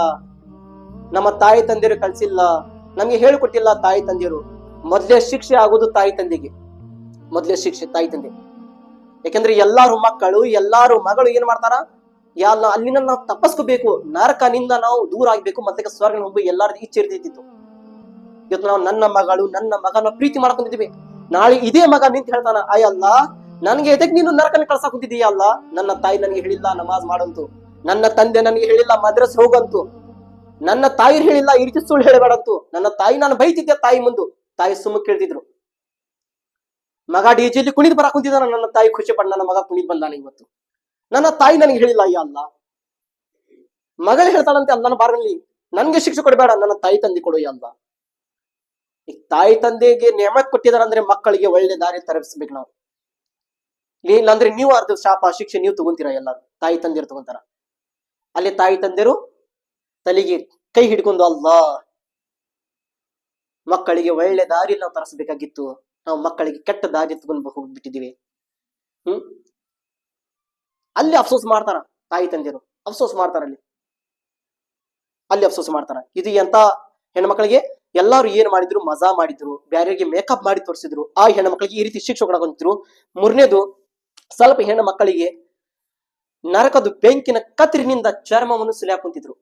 ನಮ್ಮ ತಾಯಿ ತಂದೆಯರು ಕಳ್ಸಿಲ್ಲ, ನಮ್ಗೆ ಹೇಳಿಕೊಟ್ಟಿಲ್ಲ ತಾಯಿ ತಂದೆಯರು. ಮೊದಲೇ ಶಿಕ್ಷೆ ಆಗೋದು ತಾಯಿ ತಂದೆಗೆ, ಮೊದಲೇ ಶಿಕ್ಷೆ ತಾಯಿ ತಂದೆ. ಯಾಕಂದ್ರೆ ಎಲ್ಲಾರು ಮಕ್ಕಳು, ಎಲ್ಲಾರು ಮಗಳು ಏನ್ ಮಾಡ್ತಾರ, ಅಲ್ಲಿನ ನಾವು ತಪ್ಪಿಸ್ಕೋಬೇಕು, ನರಕನಿಂದ ನಾವು ದೂರ ಆಗ್ಬೇಕು, ಮತ್ತೆ ಸ್ವರ್ಗ ಹೋಗಿ ಎಲ್ಲಾರ್ದು ಇಚ್ಛೆ ಇರ್ತಿತ್ತು. ಇವತ್ತು ನಾವು ನನ್ನ ಮಗಳು ನನ್ನ ಮಗನ ಪ್ರೀತಿ ಮಾಡ್ಕೊಂಡಿದ್ದೀವಿ, ನಾಳೆ ಇದೇ ಮಗ ನಿಂತು ಹೇಳ್ತಾನ, ಅಯ್ಯಲ್ಲ ನನ್ಗೆ ಎದಕ್ ನೀನು ನರಕನ ಕಳ್ಸಾಕ್ ಕುಂತಿದೀಯ ಅಲ್ಲ, ನನ್ನ ತಾಯಿ ನನಗೆ ಹೇಳಿಲ್ಲ ನಮಾಜ್ ಮಾಡಂತು, ನನ್ನ ತಂದೆ ನನಗೆ ಹೇಳಿಲ್ಲ ಮದ್ರಸ್ ಹೋಗಂತು, ನನ್ನ ತಾಯಿ ಹೇಳಿಲ್ಲ ಈ ರೀತಿ ಸುಳ್ಳು ಹೇಳಬೇಡಂತು, ನನ್ನ ತಾಯಿ ನಾನು ಬೈತಿದ್ದೆ ತಾಯಿ ಮುಂದು, ತಾಯಿ ಸುಮ್ಮ ಕೇಳ್ತಿದ್ರು. ಮಗ ಡಿಜೆಲಿ ಕುಣಿದ್ ಬರಾಕ್ ಕುಂತಿದ್ದಾನ, ನನ್ನ ತಾಯಿ ಖುಷಿ ಪಡ್ ನನ್ನ ಮಗ ಕುಣಿದ್ ಬಂದಾನ ಇವತ್ತು, ನನ್ನ ತಾಯಿ ನನಗೆ ಹೇಳಿಲ್ಲ ಅಯ್ಯ ಅಲ್ಲ. ಮಗಳು ಹೇಳ್ತಾಳಂತೆ ಅಲ್ಲನ ಬಾರಲ್ಲಿ ನನ್ಗೆ ಶಿಕ್ಷೆ ಕೊಡಬೇಡ, ನನ್ನ ತಾಯಿ ತಂದೆ ಕೊಡು ಅಲ್ಲ. ಈ ತಾಯಿ ತಂದೆಗೆ ನೇಮಕ್ ಕೊಟ್ಟಿದಾರ ಅಂದ್ರೆ ಮಕ್ಕಳಿಗೆ ಒಳ್ಳೆ ದಾರಿ ತರಬಿಸ್ಬೇಕು ನಾವು. ಇಲ್ಲಾಂದ್ರೆ ನೀವು ಅರ್ಧ ಶಾಪ ಶಿಕ್ಷೆ ನೀವು ತಗೊಂತೀರ, ಎಲ್ಲಾರು ತಾಯಿ ತಂದೆರು ತಗೊಂತಾರ. ಅಲ್ಲಿ ತಾಯಿ ತಂದೆರು ತಲೆಗೆ ಕೈ ಹಿಡ್ಕೊಂಡು ಅಲ್ಲ, ಮಕ್ಕಳಿಗೆ ಒಳ್ಳೆ ದಾರಿ ನಾವು ತರಿಸಬೇಕಾಗಿತ್ತು, ನಾವು ಮಕ್ಕಳಿಗೆ ಕೆಟ್ಟ ದಾರಿ ತಗೊಂಡು ಹೋಗ್ಬಿಟ್ಟಿದೀವಿ. ಅಲ್ಲಿ ಅಫ್ಸೋಸ್ ಮಾಡ್ತಾರ ತಾಯಿ ತಂದೆರು, ಅಫ್ಸೋಸ್ ಮಾಡ್ತಾರ, ಅಲ್ಲಿ ಅಫ್ಸೋಸ್ ಮಾಡ್ತಾರ. ಇದು ಎಂತ ಹೆಣ್ಮಕ್ಳಿಗೆ ಎಲ್ಲಾರು ಏನ್ ಮಾಡಿದ್ರು, ಮಜಾ ಮಾಡಿದ್ರು, ಬ್ಯಾರೆಗೆ ಮೇಕಪ್ ಮಾಡಿ ತೋರಿಸಿದ್ರು, ಆ ಹೆಣ್ಮಕ್ಳಿಗೆ ಈ ರೀತಿ ಶಿಕ್ಷೆ ಕೊಡಕೊಂತಿದ್ರು. ಮೂರನೇದು, ಸ್ವಲ್ಪ ಹೆಣ್ಣು ಮಕ್ಕಳಿಗೆ ನರಕದ ಬೆಂಕಿನ ಕತ್ರಿನಿಂದ ಚರ್ಮವನ್ನು ಸುಲಿಯಾಕೊಂತಿದ್ರು.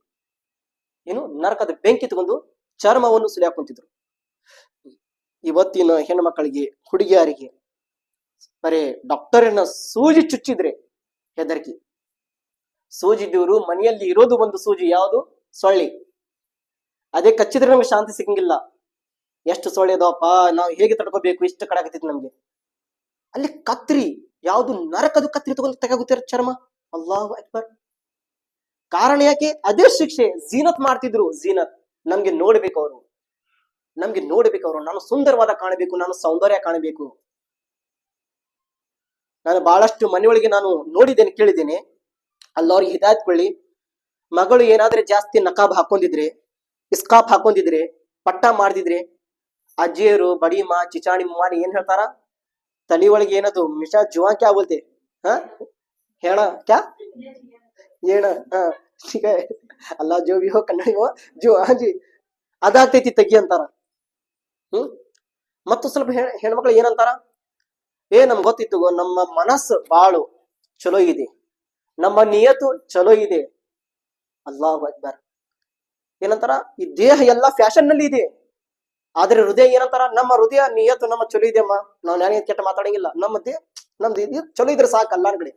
ಏನು, ನರಕದ ಬೆಂಕಿ ತಗೊಂಡು ಚರ್ಮವನ್ನು ಸುಲಿಯಾಕೊಂತಿದ್ರು. ಇವತ್ತಿನ ಹೆಣ್ಣು ಮಕ್ಕಳಿಗೆ, ಹುಡುಗಿಯರಿಗೆ ಬರೇ ಡಾಕ್ಟರಿನ ಸೂಜಿ ಚುಚ್ಚಿದ್ರೆ ಹೆದರಿಕೆ. ಸೂಜಿದವರು ಮನೆಯಲ್ಲಿ ಇರೋದು ಒಂದು ಸೂಜಿ, ಯಾವುದು, ಸೊಳ್ಳಿ. ಅದೇ ಕಚ್ಚಿದ್ರೆ ನಮ್ಗೆ ಶಾಂತಿ ಸಿಗಂಗಿಲ್ಲ. ಎಷ್ಟು ಸೊಳ್ಳೆ ಅದಾವಪ್ಪ, ನಾವು ಹೇಗೆ ತಡ್ಕೋಬೇಕು, ಇಷ್ಟು ಕಡಾಕತ್ತೈತಿ ನಮ್ಗೆ. ಅಲ್ಲಿ ಕತ್ರಿ, ಯಾವುದು, ನರಕದ ಕತ್ರಿ ತಗೊಂಡು ತೆಗಾಗುತ್ತಾರೆ ಚರ್ಮ. ಅಲ್ಲಾಹು ಅಕ್ಬರ್. ಕಾರಣ ಯಾಕೆ? ಅದೇ ಶಿಕ್ಷೆ. ಜೀನತ್ ಮಾಡ್ತಿದ್ರು, ಜೀನತ್. ನಮ್ಗೆ ನೋಡ್ಬೇಕು ಅವರು, ನಮ್ಗೆ ನೋಡ್ಬೇಕು ಅವರು, ನಾನು ಸುಂದರವಾದ ಕಾಣಬೇಕು, ನಾನು ಸೌಂದರ್ಯ ಕಾಣಬೇಕು. ನಾನು ಬಹಳಷ್ಟು ಮನೆಯೊಳಗೆ ನಾನು ನೋಡಿದ್ದೇನೆ, ಕೇಳಿದ್ದೇನೆ. ಅಲ್ಲವ್ರಿಗೆ ಹಿದಾಯತ್ ಕೊಳ್ಳಿ, ಮಗಳು ಏನಾದ್ರೆ ಜಾಸ್ತಿ ನಕಾಬ್ ಹಾಕೊಂಡಿದ್ರೆ, ಇಸ್ಕಾಪ್ ಹಾಕೊಂಡಿದ್ರೆ, ಪಟ್ಟ ಮಾಡ್ದಿದ್ರೆ, ಅಜ್ಜಿಯರು ಬಡಿಮ ಚಿಚಾಣಿ ಮಾಡಿ ಏನ್ ಹೇಳ್ತಾರ, ತಲೆ ಒಳಗೆ ಏನದು ಮಿಷಾ ಜುವಾ ಕ್ಯಾ ಬೋಲ್ತೆ, ಹೇಳ ಕ್ಯಾ ಏನ, ठीक है अल्लाह जो भी हो कन्नड़ी हो जो हाँ जी ಅದಾಗ್ತೈತಿ ತೆಗಿ ಅಂತಾರ. ಮತ್ತು ಸ್ವಲ್ಪ ಹೆಣ್ಮಕ್ಳು ಏನಂತಾರ, ನಮ್ಗೆ ಗೊತ್ತಿತ್ತು, ನಮ್ಮ ಮನಸ್ಸು ಬಾಳು ಚಲೋ ಇದೆ, ನಮ್ಮ ನಿಯತು ಚಲೋ ಇದೆ. ಅಲ್ಲಾಹು ಅಕ್ಬರ್. ಏನಂತಾರ, ಈ ದೇಹ ಎಲ್ಲ ಫ್ಯಾಷನ್ ನಲ್ಲಿ ಇದೆ, ಆದ್ರೆ ಹೃದಯ ಏನಂತಾರ, ನಮ್ಮ ಹೃದಯ ನಿಯತು ನಮ್ಮ ಚಲೋ ಇದೆ ಅಮ್ಮ, ನಾವು ನಾನೇ ಕೆಟ್ಟ ಮಾತಾಡಂಗಿಲ್ಲ, ನಮ್ದು ಚಲೋ ಇದ್ರೆ ಸಾಕು ಅಲ್ಲಾನ ಕಡೆ.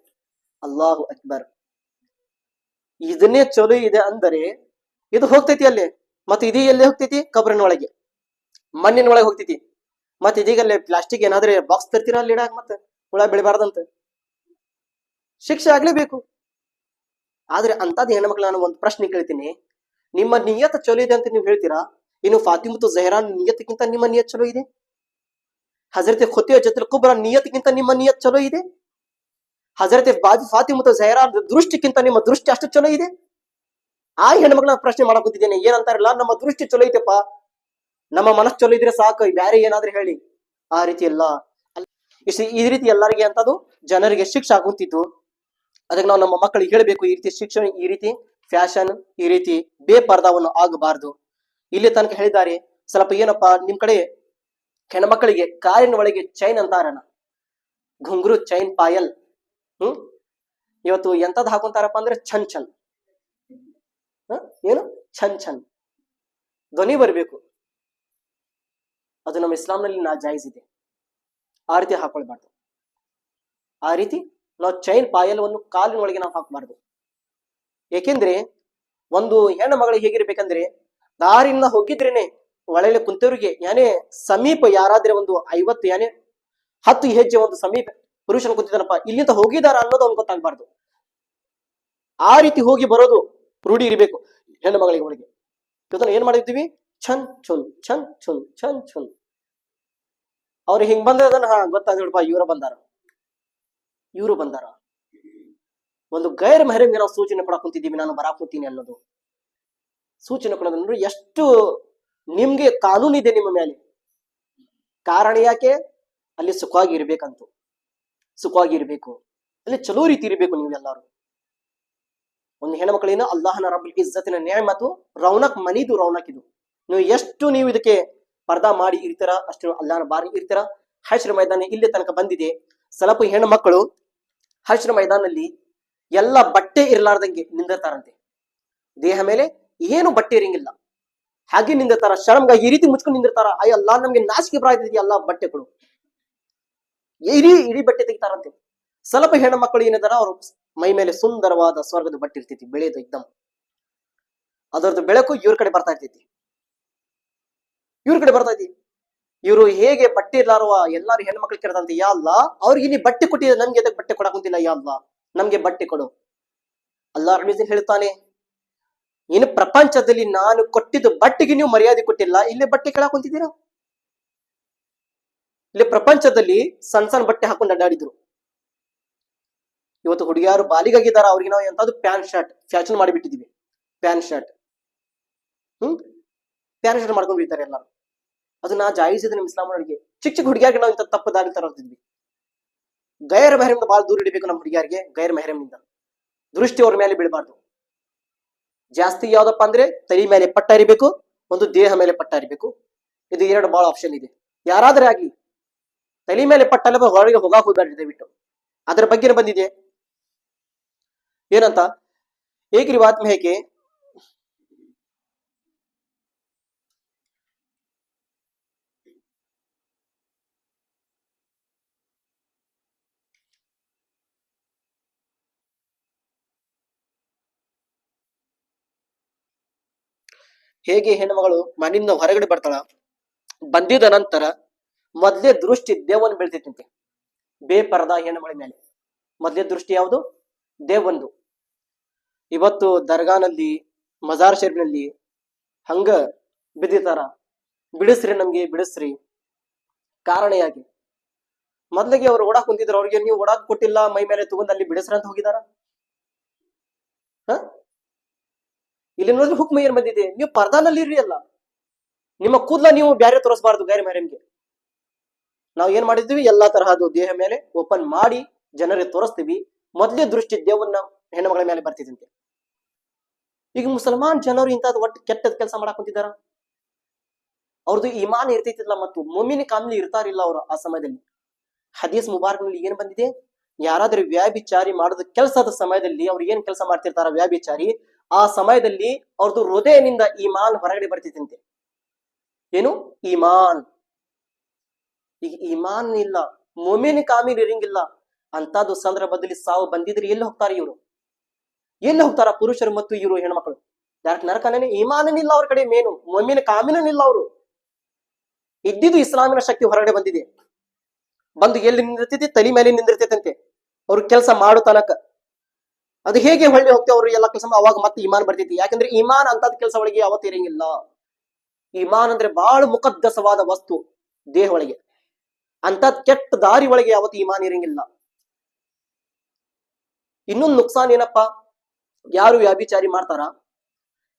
ಅಲ್ಲಾಹು ಅಕ್ಬರ್. ಇದನ್ನೇ ಚಲೋ ಇದೆ ಅಂದರೆ ಇದು ಹೋಗ್ತೈತಿ ಅಲ್ಲೇ, ಮತ್ತೆ ಇದೀ ಎಲ್ಲಿ ಹೋಗ್ತೈತಿ, ಕಬ್ರಿನ ಒಳಗೆ, ಮಣ್ಣಿನ ಒಳಗೆ ಹೋಗ್ತೈತಿ. ಮತ್ತೆ ಇದೀಗ ಅಲ್ಲೇ ಪ್ಲಾಸ್ಟಿಕ್ ಏನಾದ್ರೆ ಬಾಕ್ಸ್ ತರ್ತೀರ ಅಲ್ಲಿ ಇಡಾಕ, ಮತ್ತೆ ಹುಳ ಬೆಳಿಬಾರ್ದಂತ ಶಿಕ್ಷೆ ಆಗ್ಲೇಬೇಕು. ಆದ್ರೆ ಅಂತದ್ ಹೆಣ್ಮಕ್ಳು ನಾನು ಒಂದು ಪ್ರಶ್ನೆ ಕೇಳ್ತೀನಿ, ನಿಮ್ಮ ನಿಯತ್ ಚಲೋ ಇದೆ ಅಂತ ನೀವು ಹೇಳ್ತೀರಾ, ಇನ್ನು ಫಾತಿಮತ್ತು ಜಹರಾನ್ ನಿಯತ್ಗಿಂತ ನಿಮ್ಮ ನಿಯತ್ ಚಲೋ ಇದೆ? ಹಜರತೆ ಖುತಿಯ ಜೊತೆ ಕುಬ್ರಾ ನಿಯತ್ಗಿಂತ ನಿಮ್ಮ ನಿಯತ್ ಚಲೋ ಇದೆ? ಹಜರತೆ ಫಾತಿಮತ್ತು ಜಹರಾನ್ ದೃಷ್ಟಿಗಿಂತ ನಿಮ್ಮ ದೃಷ್ಟಿ ಅಷ್ಟು ಚಲೋ ಇದೆ? ಆ ಹೆಣ್ಮಕ್ಳನ್ನ ಪ್ರಶ್ನೆ ಮಾಡಕ್ ಕೂತಿದ್ದೇನೆ. ಏನಂತಾರಲ್ಲ, ನಮ್ಮ ದೃಷ್ಟಿ ಚಲೋ ಐತೆಪ್ಪ, ನಮ್ಮ ಮನಸ್ಸು ಚಲೋ ಇದ್ರೆ ಸಾಕು, ಬ್ಯಾರೆ ಏನಾದ್ರೂ ಹೇಳಿ. ಆ ರೀತಿ ಎಲ್ಲ ಈ ರೀತಿ ಎಲ್ಲರಿಗೆ ಅಂತದು ಜನರಿಗೆ ಶಿಕ್ಷೆ ಆಗುತ್ತಿತ್ತು. ಅದಕ್ಕೆ ನಾವು ನಮ್ಮ ಮಕ್ಕಳಿಗೆ ಹೇಳಬೇಕು, ಈ ರೀತಿ ಶಿಕ್ಷಣ, ಈ ರೀತಿ ಫ್ಯಾಷನ್, ಈ ರೀತಿ ಬೇಪರ್ದಾವನ್ನು ಆಗಬಾರ್ದು. ಇಲ್ಲಿ ತನಕ ಹೇಳಿದ್ದಾರೆ. ಸ್ವಲ್ಪ ಏನಪ್ಪಾ ನಿಮ್ ಕಡೆ ಹೆಣ್ಮಕ್ಕಳಿಗೆ ಕಾರಿನ ಒಳಗೆ ಚೈನ್ ಅಂತಾರಣ, ಘುಂಗ್ರು, ಚೈನ್, ಪಾಯಲ್. ಇವತ್ತು ಎಂತದ್ ಹಾಕೊಂತಾರಪ್ಪ ಅಂದ್ರೆ ಛನ್ ಛನ್, ಏನು ಛನ್ ಛನ್ ಧ್ವನಿ ಬರಬೇಕು. ಅದು ನಮ್ಮ ಇಸ್ಲಾಂನಲ್ಲಿ ಜಾಯಿಜ್ ಇದೆ, ಆ ರೀತಿ ಹಾಕೊಳ್ಬಾರ್ದು. ಆ ರೀತಿ ನಾವು ಚೈನ್ ಪಾಯಲವನ್ನು ಕಾಲಿನೊಳಗೆ ನಾವು ಹಾಕಬಾರ್ದು. ಏಕೆಂದ್ರೆ ಒಂದು ಹೆಣ್ಣು ಮಗಳಿಗೆ ಹೇಗಿರ್ಬೇಕಂದ್ರೆ, ದಾರಿಯಿಂದ ಹೋಗಿದ್ರೇನೆ ಒಳ್ಳೆ ಕುಂತವ್ರಿಗೆ ಯಾನೇ ಸಮೀಪ ಯಾರಾದ್ರೆ ಒಂದು 50 ಯಾನೇ 10 ಹೆಜ್ಜೆ ಒಂದು ಸಮೀಪ ಪುರುಷನ ಕೂತಿದ್ದಾನಪ್ಪ, ಇಲ್ಲಿಂದ ಹೋಗಿದಾರ ಅನ್ನೋದು ಅವ್ನು ಗೊತ್ತಾಗ್ಬಾರ್ದು. ಆ ರೀತಿ ಹೋಗಿ ಬರೋದು ರೂಢಿ ಇರಬೇಕು ಹೆಣ್ಣು ಮಗಳಿಗೆ. ಒಳಗೆ ಇವತ್ತು ಏನ್ ಮಾಡಿದ್ವಿ, ಛನ್ ಛುನ್ ಛನ್ ಛುನ್ ಛನ್ ಛುನ್. ಅವ್ರಿಗೆ ಹಿಂಗ್ ಬಂದ್ರೆ ಅದನ್ನ ಗೊತ್ತಾಗ್ಬಿಡಪ್ಪ, ಇವರು ಬಂದಾರ. ಒಂದು ಗೈರ್ ಮೆಹರಂಗೆ ನಾವು ಸೂಚನೆ ಕೊಡಕ್ ಕುಂತಿದ್ದೀವಿ, ನಾನು ಬರಾಕುತ್ತೀನಿ ಅನ್ನೋದು ಸೂಚನೆ ಕೊಡೋದಂದ್ರೆ ಎಷ್ಟು ನಿಮ್ಗೆ ಕಾನೂನಿದೆ ನಿಮ್ಮ ಮೇಲೆ. ಕಾರಣ ಯಾಕೆ? ಅಲ್ಲಿ ಸುಖವಾಗಿ ಇರ್ಬೇಕಂತ, ಸುಖವಾಗಿ ಇರ್ಬೇಕು, ಅಲ್ಲಿ ಚಲೋ ರೀತಿ ಇರ್ಬೇಕು ನೀವೆಲ್ಲರೂ. ಒಂದು ಹೆಣ್ಮಕ್ಳೇನು ಅಲ್ಲಾಹನ ರಬ್ಬುಲ್ ಇಜ್ಜತಿನ ನೇಮತು ರೌನಕ್ ಮನಿದು ರೌನಕ್ ಇದು. ನೀವು ಇದಕ್ಕೆ ಪರ್ದಾ ಮಾಡಿ ಇರ್ತೀರ, ಅಷ್ಟು ಅಲ್ಲಾಹನ ಬಾರಿ ಇರ್ತೀರ. ಹಶ್ರ ಮೈದಾನ ಇಲ್ಲಿ ತನಕ ಬಂದಿದೆ. ಸ್ವಲ್ಪ ಹೆಣ್ಣು ಮಕ್ಕಳು ಹಶ್ರ ಮೈದಾನಲ್ಲಿ ಎಲ್ಲ ಬಟ್ಟೆ ಇರಲಾರ್ದಂಗೆ ನಿಂದಿರ್ತಾರಂತೆ. ದೇಹ ಮೇಲೆ ಏನು ಬಟ್ಟೆ ಇರಂಗಿಲ್ಲ, ಹಾಗೆ ನಿಂದಿರ್ತಾರ. ಶರಮ್ಗ ಈ ರೀತಿ ಮುಚ್ಕೊಂಡು ನಿಂದಿರ್ತಾರ. ಅಯ್ಯ ಅಲ್ಲಾ ನಮ್ಗೆ ನಾಚಿಕೆ ಬರಾಯ್ತಿದ್ಯ ಎಲ್ಲ ಬಟ್ಟೆಗಳು, ಇಡೀ ಬಟ್ಟೆ ತೆಗಿತಾರಂತೆ. ಸ್ವಲ್ಪ ಹೆಣ್ಣು ಮಕ್ಕಳು ಏನಿದಾರ ಅವರು ಮೈ ಮೇಲೆ ಸುಂದರವಾದ ಸ್ವರ್ಗದ ಬಟ್ಟೆ ಇರ್ತೈತಿ, ಬೆಳೆದ ಇದ್ದಂ ಅದರದ್ದು ಬೆಳಕು ಇವ್ರ ಕಡೆ ಬರ್ತಾ ಇರ್ತೈತಿ, ಇವರು ಹೇಗೆ ಬಟ್ಟೆ ಇರ್ಲಾರುವ ಎಲ್ಲಾರು ಹೆಣ್ಣು ಮಕ್ಳು ಕೇಳ್ದಂತೆ, ಯಾ ಅಲ್ಲಾ ಅವ್ರಿಗೆ ಇಲ್ಲಿ ಬಟ್ಟೆ ಕೊಟ್ಟಿದೆ, ನಮ್ಗೆ ಎದಕ್ ಬಟ್ಟೆ ಕೊಡಕ್ ಕುಂತಿಲ್ಲ, ಯಾ ಅಲ್ಲಾ ನಮ್ಗೆ ಬಟ್ಟೆ ಕೊಡು. ಅಲ್ಲಾ ರಮೀಜನ್ ಹೇಳ್ತಾನೆ, ಇನ್ನು ಪ್ರಪಂಚದಲ್ಲಿ ನಾನು ಕೊಟ್ಟಿದ್ದು ಬಟ್ಟೆಗೆ ನೀವು ಮರ್ಯಾದೆ ಕೊಟ್ಟಿಲ್ಲ, ಇಲ್ಲೇ ಬಟ್ಟೆ ಕೇಳಕ್ ಕುಂತಿದ್ದೀರಾ? ಇಲ್ಲಿ ಪ್ರಪಂಚದಲ್ಲಿ ಸಣ್ಣ ಬಟ್ಟೆ ಹಾಕೊಂಡು ಅಡ್ಡಾಡಿದ್ರು. ಇವತ್ತು ಹುಡುಗಿಯಾರು ಬಾಲಿಗಾಗಿದ್ದಾರ, ಅವ್ರಿಗೆ ನಾವು ಎಂತಾದ್ರು ಪ್ಯಾಂಟ್ ಶರ್ಟ್ ಫ್ಯಾಷನ್ ಮಾಡಿಬಿಟ್ಟಿದೀವಿ. ಪ್ಯಾಂಟ್ ಶರ್ಟ್ ಮಾಡ್ಕೊಂಡು ಬಿಡ್ತಾರೆ ಎಲ್ಲಾರು. ಅದು ನಾ ಜಾಯಿಸಿದ ನಿಮ್ ಇಸ್ಲಾಂ ಒಳಗೆ. ಚಿಕ್ಕ ಹುಡುಗಿಯಾಗಿ ನಾವು ಇಂಥ ತಪ್ಪು ದಾರಿ ತರ್ತಿದ್ವಿ. ಗೈರ್ ಮೆಹರಮ್ ಬಹಳ ದೂರ ಇಡಬೇಕು ನಮ್ಮ ಹುಡುಗಿಯಾರಿಗೆ. ಗೈರ್ ಮೆಹರಮ್ನಿಂದ ದೃಷ್ಟಿ ಅವ್ರ ಮೇಲೆ ಬೀಳಬಾರ್ದು. ಜಾಸ್ತಿ ಯಾವ್ದಪ್ಪ ಅಂದ್ರೆ ತಲೆ ಮೇಲೆ ಪಟ್ಟ ಇರಬೇಕು, ಒಂದು ದೇಹ ಮೇಲೆ ಪಟ್ಟ ಇರಬೇಕು. ಇದು ಎರಡು ಬಹಳ ಆಪ್ಷನ್ ಇದೆ. ಯಾರಾದ್ರೆ ಆಗ್ಲಿ ತಲೆ ಮೇಲೆ ಪಟ್ಟಲ್ಲ ಹೊರಗೆ ಹೋಗಾಕ್ ಹೋಗ್ಬೇಡ್ರಿ ದಯವಿಟ್ಟು. ಅದರ ಬಗ್ಗೆ ಬಂದಿದೆ ಏನಂತ, ಏಕ್ ರಿವಾಯತ್ ಮೇ ಹೈ ಕೆ ಹೇಗೆ ಹೆಣ್ಣುಮಗಳು ಮನೆಯಿಂದ ಹೊರಗಡೆ ಬರ್ತಾಳ, ಬಂದಿದ ನಂತರ ಮೊದ್ಲೇ ದೃಷ್ಟಿ ದೇವನ್ ಬೀಳ್ತೈತಂತೆ. ಬೇಪರದ ಹೆಣ್ಣುಮಗಳ ಮೇಲೆ ಮೊದ್ಲೇ ದೃಷ್ಟಿ ಯಾವುದು? ದೇವಂದು. ಇವತ್ತು ದರ್ಗಾನಲ್ಲಿ ಮಜಾರ್ ಶರೀಫ್ನಲ್ಲಿ ಹಂಗ ಬಿದ್ದಿತಾರ, ಬಿಡಿಸ್ರಿ ನಮ್ಗೆ ಬಿಡಿಸ್ರಿ. ಕಾರಣ ಯಾಕೆ? ಮೊದ್ಲಿಗೆ ಅವ್ರು ಓಡಾಕ್ ಕುಂತಿದ್ರು, ಅವ್ರಿಗೆ ನೀವು ಓಡಾಕ್ ಕೊಟ್ಟಿಲ್ಲ, ಮೈ ಮೇಲೆ ತಗೊಂಡ್ ಅಲ್ಲಿ ಬಿಡಿಸ್ರ ಅಂತ ಹೋಗಿದಾರ. ಇಲ್ಲಿ ನೋಡಿದ್ರೆ ಹುಕ್ಮ ಏನ್ ಬಂದಿದೆ, ನೀವು ಪರ್ದಾನಲ್ಲಿ ಇರ್ರಿ ಅಲ್ಲ, ನಿಮ್ಮ ಕೂದ್ಲ ನೀವು ಬ್ಯಾರೆ ತೋರಿಸಬಾರ್ದು ಗೈರ್ ಮೆಹರಮ್ಗೆ. ನಾವು ಏನ್ ಮಾಡಿದ್ವಿ, ಎಲ್ಲಾ ತರಹದ ದೇಹ ಮೇಲೆ ಓಪನ್ ಮಾಡಿ ಜನರಿಗೆ ತೋರಿಸ್ತೀವಿ. ಮೊದ್ಲೇ ದೃಷ್ಟಿ ದೇವನ್ನ ಹೆಣ್ಣುಮಗಳ ಮೇಲೆ ಬರ್ತಿದಂತೆ. ಈಗ ಮುಸಲ್ಮಾನ್ ಜನರು ಇಂಥದ್ದು ಒಟ್ಟು ಕೆಟ್ಟದ ಕೆಲಸ ಮಾಡಕ್ ಕುಂತಿದಾರ. ಅವ್ರದ್ದು ಇಮಾನ್ ಇರ್ತೈತಿಲ್ಲ, ಮತ್ತು ಮುಮಿನ್ ಕಾಮ್ಲಿ ಇರ್ತಾರಿಲ್ಲ ಅವರು ಆ ಸಮಯದಲ್ಲಿ. ಹದೀಸ್ ಮುಬಾರಕ್ನಲ್ಲಿ ಏನ್ ಬಂದಿದೆ, ಯಾರಾದ್ರೂ ವ್ಯಾಭಿಚಾರಿ ಮಾಡೋದು ಕೆಲಸದ ಸಮಯದಲ್ಲಿ ಅವ್ರು ಏನ್ ಕೆಲಸ ಮಾಡ್ತಿರ್ತಾರ ವ್ಯಾಭಿಚಾರಿ, ಆ ಸಮಯದಲ್ಲಿ ಅವ್ರದ್ದು ಹೃದಯನಿಂದ ಈಮಾನ್ ಹೊರಗಡೆ ಬರ್ತಿತ್ತಂತೆ. ಏನು? ಈಮಾನ್. ಈಗ ಈಮಾನ್ ಇಲ್ಲ, ಮುಮಿನ್ ಕಾಮಿಲ್ ಇರಂಗಿಲ್ಲ. ಅಂತದ್ದು ಸಂದರ್ಭದಲ್ಲಿ ಸಾವು ಬಂದಿದ್ರೆ ಎಲ್ಲಿ ಹೋಗ್ತಾರೆ ಇವರು? ಎಲ್ಲಿ ಹೋಗ್ತಾರ ಪುರುಷರು ಮತ್ತು ಇವರು ಹೆಣ್ಮಕ್ಳು? ಯಾಕೆ ನರಕನೇ? ಈಮಾನನಿಲ್ಲ ಅವ್ರ ಕಡೆ, ಮೇನು ಮುಮಿನ್ ಕಾಮಿಲನಿಲ್ಲ ಅವರು. ಇದ್ದಿದ್ದು ಇಸ್ಲಾಮಿನ ಶಕ್ತಿ ಹೊರಗಡೆ ಬಂದಿದೆ. ಬಂದು ಎಲ್ಲಿ ನಿಂದಿರ್ತೈತಿ? ತಲೆ ಮೇಲೆ ನಿಂದಿರ್ತೈತಂತೆ ಅವ್ರ ಕೆಲಸ ಮಾಡೋ ತನಕ. ಅದು ಹೇಗೆ ಹೊಳ್ಳಿ ಹೋಗ್ತೇವೆ ಅವ್ರು ಎಲ್ಲ ಕೆಲಸ, ಅವಾಗ ಮತ್ತೆ ಇಮಾನ್ ಬರ್ತೈತಿ. ಯಾಕಂದ್ರೆ ಇಮಾನ್ ಅಂತದ್ ಕೆಲಸ ಒಳಗೆ ಯಾವತ್ತು ಇರಂಗಿಲ್ಲ. ಇಮಾನ್ ಅಂದ್ರೆ ಬಹಳ ಮುಖದ್ದಸವಾದ ವಸ್ತು ದೇಹ ಒಳಗೆ. ಅಂತದ್ ಕೆಟ್ಟ ದಾರಿ ಒಳಗೆ ಯಾವತ್ತು ಇಮಾನ್ ಇರಂಗಿಲ್ಲ. ಇನ್ನೊಂದು ನುಕ್ಸಾನ್ ಏನಪ್ಪಾ, ಯಾರು ವ್ಯಾಭಿಚಾರಿ ಮಾಡ್ತಾರ,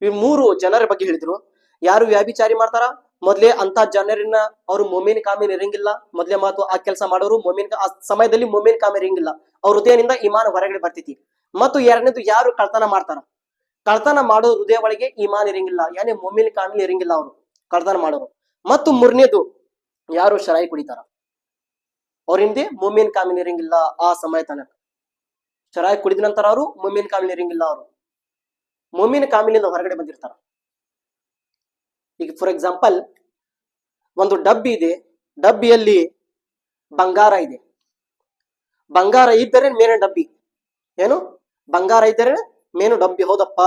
ಈ 3 ಜನರ ಬಗ್ಗೆ ಹೇಳಿದ್ರು. ಯಾರು ವ್ಯಾಭಿಚಾರಿ ಮಾಡ್ತಾರ, ಮೊದ್ಲೇ ಅಂತ ಜನರನ್ನ ಅವ್ರು ಮೊಮಿನ್ ಕಾಮಿಲ್ ಇರಂಗಿಲ್ಲ. ಮೊದ್ಲೇ ಮಾತು, ಆ ಕೆಲಸ ಮಾಡೋರು ಆ ಸಮಯದಲ್ಲಿ ಮೊಮಿನ್ ಕಾಮಿಲ್ ಇರಂಗಿಲ್ಲ. ಅವ್ರ ಹೃದಯನಿಂದ ಇಮಾನ್ ಹೊರಗಡೆ ಬರ್ತೈತಿ. ಮತ್ತು ಎರಡನೇದು, ಯಾರು ಕಳ್ತನ ಮಾಡ್ತಾರ, ಕಳ್ತನ ಮಾಡೋ ಹೃದಯ ಒಳಗೆ ಇಮಾನ್ ಇರಂಗಿಲ್ಲ, ಯಾನೇ ಮೊಮಿನ್ ಕಾಮಿಲ್ ಇರಂಗಿಲ್ಲ ಅವರು ಕಳ್ತನ ಮಾಡೋರು. ಮತ್ತು ಮೂರನೇದು, ಯಾರು ಶರಾಯಿ ಕುಡಿತಾರ, ಅವ್ರ ಹಿಂದೆ ಮೊಮಿನ್ ಕಾಮಿಲ್ ಇರಂಗಿಲ್ಲ. ಆ ಸಮಯ ತನಕ ಶರಾಯಿ ಕುಡಿದ ನಂತರ ಅವರು ಮೊಮಿನ್ ಕಾಮಿಲ್ ಇರಂಗಿಲ್ಲ. ಅವರು ಮೊಮಿನ್ ಕಾಮಿಲಿಂದ ಹೊರಗಡೆ ಬಂದಿರ್ತಾರ. ಈಗ ಫಾರ್ ಎಕ್ಸಾಂಪಲ್, ಒಂದು ಡಬ್ಬಿ ಇದೆ, ಡಬ್ಬಿಯಲ್ಲಿ ಬಂಗಾರ ಇದೆ. ಬಂಗಾರ ಇದ್ದರೆ ಮೇನ ಡಬ್ಬಿ, ಏನು ಬಂಗಾರ ಇದ್ದರೆ ಮೇನು ಡಬ್ಬಿ. ಹೌದಪ್ಪ,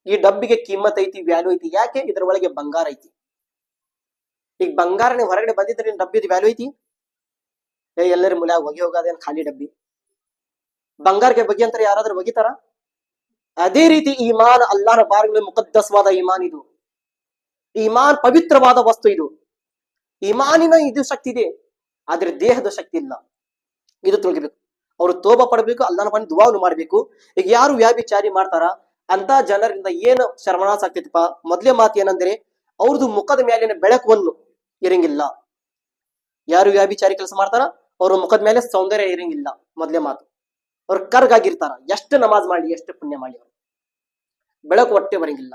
ಈ ಡಬ್ಬಿಗೆ ಕಿಮ್ಮತ್ ಐತಿ, ವ್ಯಾಲ್ಯೂ ಐತಿ. ಯಾಕೆ? ಇದ್ರ ಒಳಗೆ ಬಂಗಾರ ಐತಿ. ಈಗ ಬಂಗಾರನೇ ಹೊರಗಡೆ ಬಂದಿದ್ರೆ ಡಬ್ಬಿದ ವ್ಯಾಲ್ಯೂ ಐತಿ? ಎಲ್ಲರ ಮುಲ್ಯಾಗ ಒಗಿ ಹೋಗೋದೇನ್ ಖಾಲಿ ಡಬ್ಬಿ. ಬಂಗಾರಕ್ಕೆ ಬಗ್ಗೆ ಅಂತಾರೆ ಯಾರಾದ್ರೂ ಒಗಿತಾರ? ಅದೇ ರೀತಿ ಈಮಾನ್ ಅಲ್ಲಾಹನ ಬಾರ್ಗಳ ಮುಖದ್ದಸವಾದ ಈಮಾನ್ ಇದು. ಈಮಾನ್ ಪವಿತ್ರವಾದ ವಸ್ತು ಇದು. ಈಮಾನಿನ ಇದು ಶಕ್ತಿ ಇದೆ, ಆದ್ರೆ ದೇಹದ ಶಕ್ತಿ ಇಲ್ಲ. ಇದು ತಿಳ್ಕೊಬೇಕು. ಅವರು ತೋಬಾ ಪಡಬೇಕು, ಅಲ್ಲಾಹನ ಬಳಿ ದುವಾವನ್ನು ಮಾಡ್ಬೇಕು. ಈಗ ಯಾರು ವ್ಯಾಭಿಚಾರಿ ಮಾಡ್ತಾರ ಅಂತ ಜನರಿಂದ ಏನು ಶರ್ಮನಾಸ ಆಗ್ತೈತಿಪ್ಪ, ಮೊದ್ಲೇ ಮಾತು ಏನಂದ್ರೆ ಅವ್ರದ್ದು ಮುಖದ ಮೇಲಿನ ಬೆಳಕನ್ನು ಇರಂಗಿಲ್ಲ. ಯಾರು ವ್ಯಾಭಿಚಾರಿ ಕೆಲಸ ಮಾಡ್ತಾರ ಅವ್ರ ಮುಖದ ಮೇಲೆ ಸೌಂದರ್ಯ ಇರಂಗಿಲ್ಲ. ಮೊದ್ಲೇ ಮಾತು, ಅವ್ರು ಕರ್ಗಾಗಿರ್ತಾರ, ಎಷ್ಟು ನಮಾಜ್ ಮಾಡ್ಲಿ ಎಷ್ಟು ಪುಣ್ಯ ಮಾಡ್ಲಿ ಅವ್ರು ಬೆಳಕು ಹೊಟ್ಟೆ ಬರಂಗಿಲ್ಲ.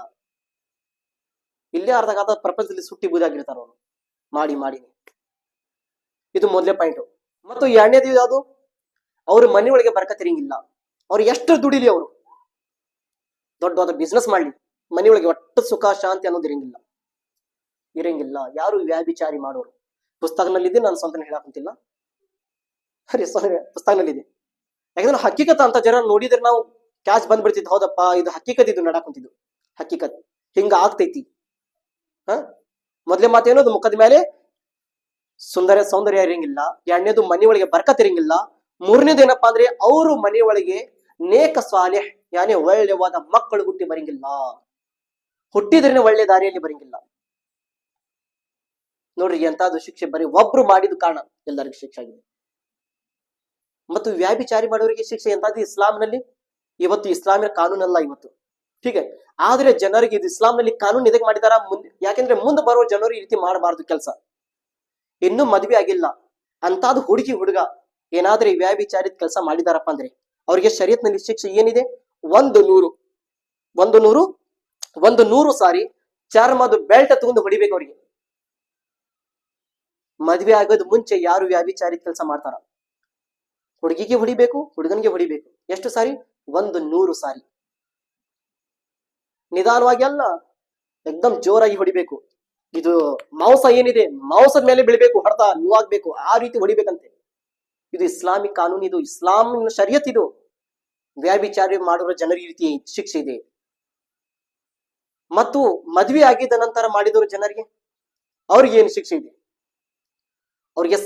ಇಲ್ಲೇ ಅರ್ಧಗಾತ ಪ್ರಪಂಚದಲ್ಲಿ ಸುಟ್ಟಿ ಬೂದಾಗಿರ್ತಾರ ಅವರು ಮಾಡಿ ಮಾಡಿ. ಇದು ಮೊದಲೇ ಪಾಯಿಂಟ್. ಮತ್ತು ಎರಡನೇದು ಯಾವುದು, ಅವ್ರ ಮನೆಯೊಳಗೆ ಬರಕತ್ತಿರಂಗಿಲ್ಲ. ಅವ್ರು ಎಷ್ಟು ದುಡಿಲಿ, ಅವರು ದೊಡ್ಡವಾದ ಬಿಸ್ನೆಸ್ ಮಾಡ್ಲಿ, ಮನೆಯೊಳಗೆ ಒಟ್ಟು ಸುಖ ಶಾಂತಿ ಅನ್ನೋದು ಇರಂಗಿಲ್ಲ. ಯಾರು ವ್ಯಾಭಿಚಾರಿ ಮಾಡೋರು. ಪುಸ್ತಕನಲ್ಲಿದೆ, ನಾನು ಸ್ವಂತ ಹೇಳಾಕಂತಿಲ್ಲ, ಪುಸ್ತಕನಲ್ಲಿದೆ. ಯಾಕಂದ್ರೆ ಹಕ್ಕಿಕತ್ ಅಂತ ಜನ ನೋಡಿದ್ರೆ ನಾವು ಕ್ಯಾಚ್ ಬಂದ್ಬಿಡ್ತಿದ್ದು, ಹೌದಪ್ಪ ಇದು ಹಕ್ಕಿಕತ್, ಇದು ನಡಾಕುಂತಿದ್ದು ಹಕ್ಕಿಕತ್, ಹಿಂಗ ಆಗ್ತೈತಿ. ಮೊದ್ಲೇ ಮಾತೇನೋದು ಮುಖದ ಮೇಲೆ ಸೌಂದರ್ಯ ಇರಂಗಿಲ್ಲ. ಎರಡನೇದು ಮನೆಯೊಳಗೆ ಬರ್ಕತ್ ಇರಂಗಿಲ್ಲ. ಮೂರನೇದು ಏನಪ್ಪಾ ಅಂದ್ರೆ ಅವರು ಮನೆಯೊಳಗೆ ನೇಕ ಸ್ವಾಲಿಹ್ ಯಾನೇ ಒಳ್ಳೆವಾದ ಮಕ್ಕಳು ಹುಟ್ಟಿ ಬರಂಗಿಲ್ಲ. ಹುಟ್ಟಿದ್ರೇನೆ ಒಳ್ಳೆ ದಾರಿಯಲ್ಲಿ ಬರಂಗಿಲ್ಲ. ನೋಡ್ರಿ ಎಂತಾದ್ರು ಶಿಕ್ಷೆ, ಬರೀ ಒಬ್ರು ಮಾಡಿದ ಕಾರಣ ಎಲ್ಲರಿಗೂ ಶಿಕ್ಷೆ ಆಗಿದೆ. ಮತ್ತು ವ್ಯಾಭಿಚಾರಿ ಮಾಡೋರಿಗೆ ಶಿಕ್ಷೆ ಎಂತಾದ್ರು ಇಸ್ಲಾಂನಲ್ಲಿ, ಇವತ್ತು ಇಸ್ಲಾಮಿನ ಕಾನೂನಲ್ಲ ಇವತ್ತು, ಹೀಗೆ. ಆದ್ರೆ ಜನರಿಗೆ ಇದು ಇಸ್ಲಾಂನಲ್ಲಿ ಕಾನೂನು ಇದಕ್ಕೆ ಮಾಡಿದಾರ, ಯಾಕೆಂದ್ರೆ ಮುಂದೆ ಬರುವ ಜನರು ಈ ರೀತಿ ಮಾಡಬಾರ್ದು ಕೆಲಸ. ಇನ್ನೂ ಮದ್ವೆ ಆಗಿಲ್ಲ ಅಂತಾದ್ ಹುಡುಗಿ ಹುಡುಗ ಏನಾದ್ರೆ ವ್ಯಾಭಿಚಾರಿದ ಕೆಲಸ ಮಾಡಿದಾರಪ್ಪ ಅಂದ್ರೆ ಅವ್ರಿಗೆ ಶರೀಯತ್ನಲ್ಲಿ ಶಿಕ್ಷೆ ಏನಿದೆ, 100 ಸಾರಿ ಚರ್ಮದ ಬೆಲ್ಟ್ ತಗೊಂಡು ಹೊಡಿಬೇಕು ಅವ್ರಿಗೆ. ಮದ್ವೆ ಆಗೋದು ಮುಂಚೆ ಯಾರು ವ್ಯಾಭಿಚಾರಿ ಕೆಲಸ ಮಾಡ್ತಾರ, ಹುಡುಗಿಗೆ ಹೊಡಿಬೇಕು, ಹುಡುಗನಿಗೆ ಹೊಡಿಬೇಕು. ಎಷ್ಟು ಸಾರಿ? 100 ಸಾರಿ. ನಿಧಾನವಾಗಿ ಅಲ್ಲ, ಎಕ್ದಮ್ ಜೋರಾಗಿ ಹೊಡಿಬೇಕು. ಇದು ಮಾಂಸ ಏನಿದೆ, ಮಾಂಸದ ಮೇಲೆ ಬೀಳ್ಬೇಕು, ಹೊಡೆತ ನೋವಾಗ್ಬೇಕು, ಆ ರೀತಿ ಹೊಡಿಬೇಕಂತೆ. ಇದು ಇಸ್ಲಾಮಿಕ್ ಕಾನೂನು, ಇದು ಇಸ್ಲಾಮಿನ ಶರಿಯತ್. ಇದು ವ್ಯಾಭಿಚಾರಿ ಮಾಡಿರೋ ಜನರಿಗೆ ಈ ರೀತಿ ಶಿಕ್ಷೆ ಇದೆ. ಮತ್ತು ಮದ್ವೆ ಆಗಿದ್ದ ನಂತರ ಮಾಡಿದವರು ಜನರಿಗೆ ಅವ್ರಿಗೆ ಏನು ಶಿಕ್ಷೆ ಇದೆ? ಅವ್ರಿಗೆ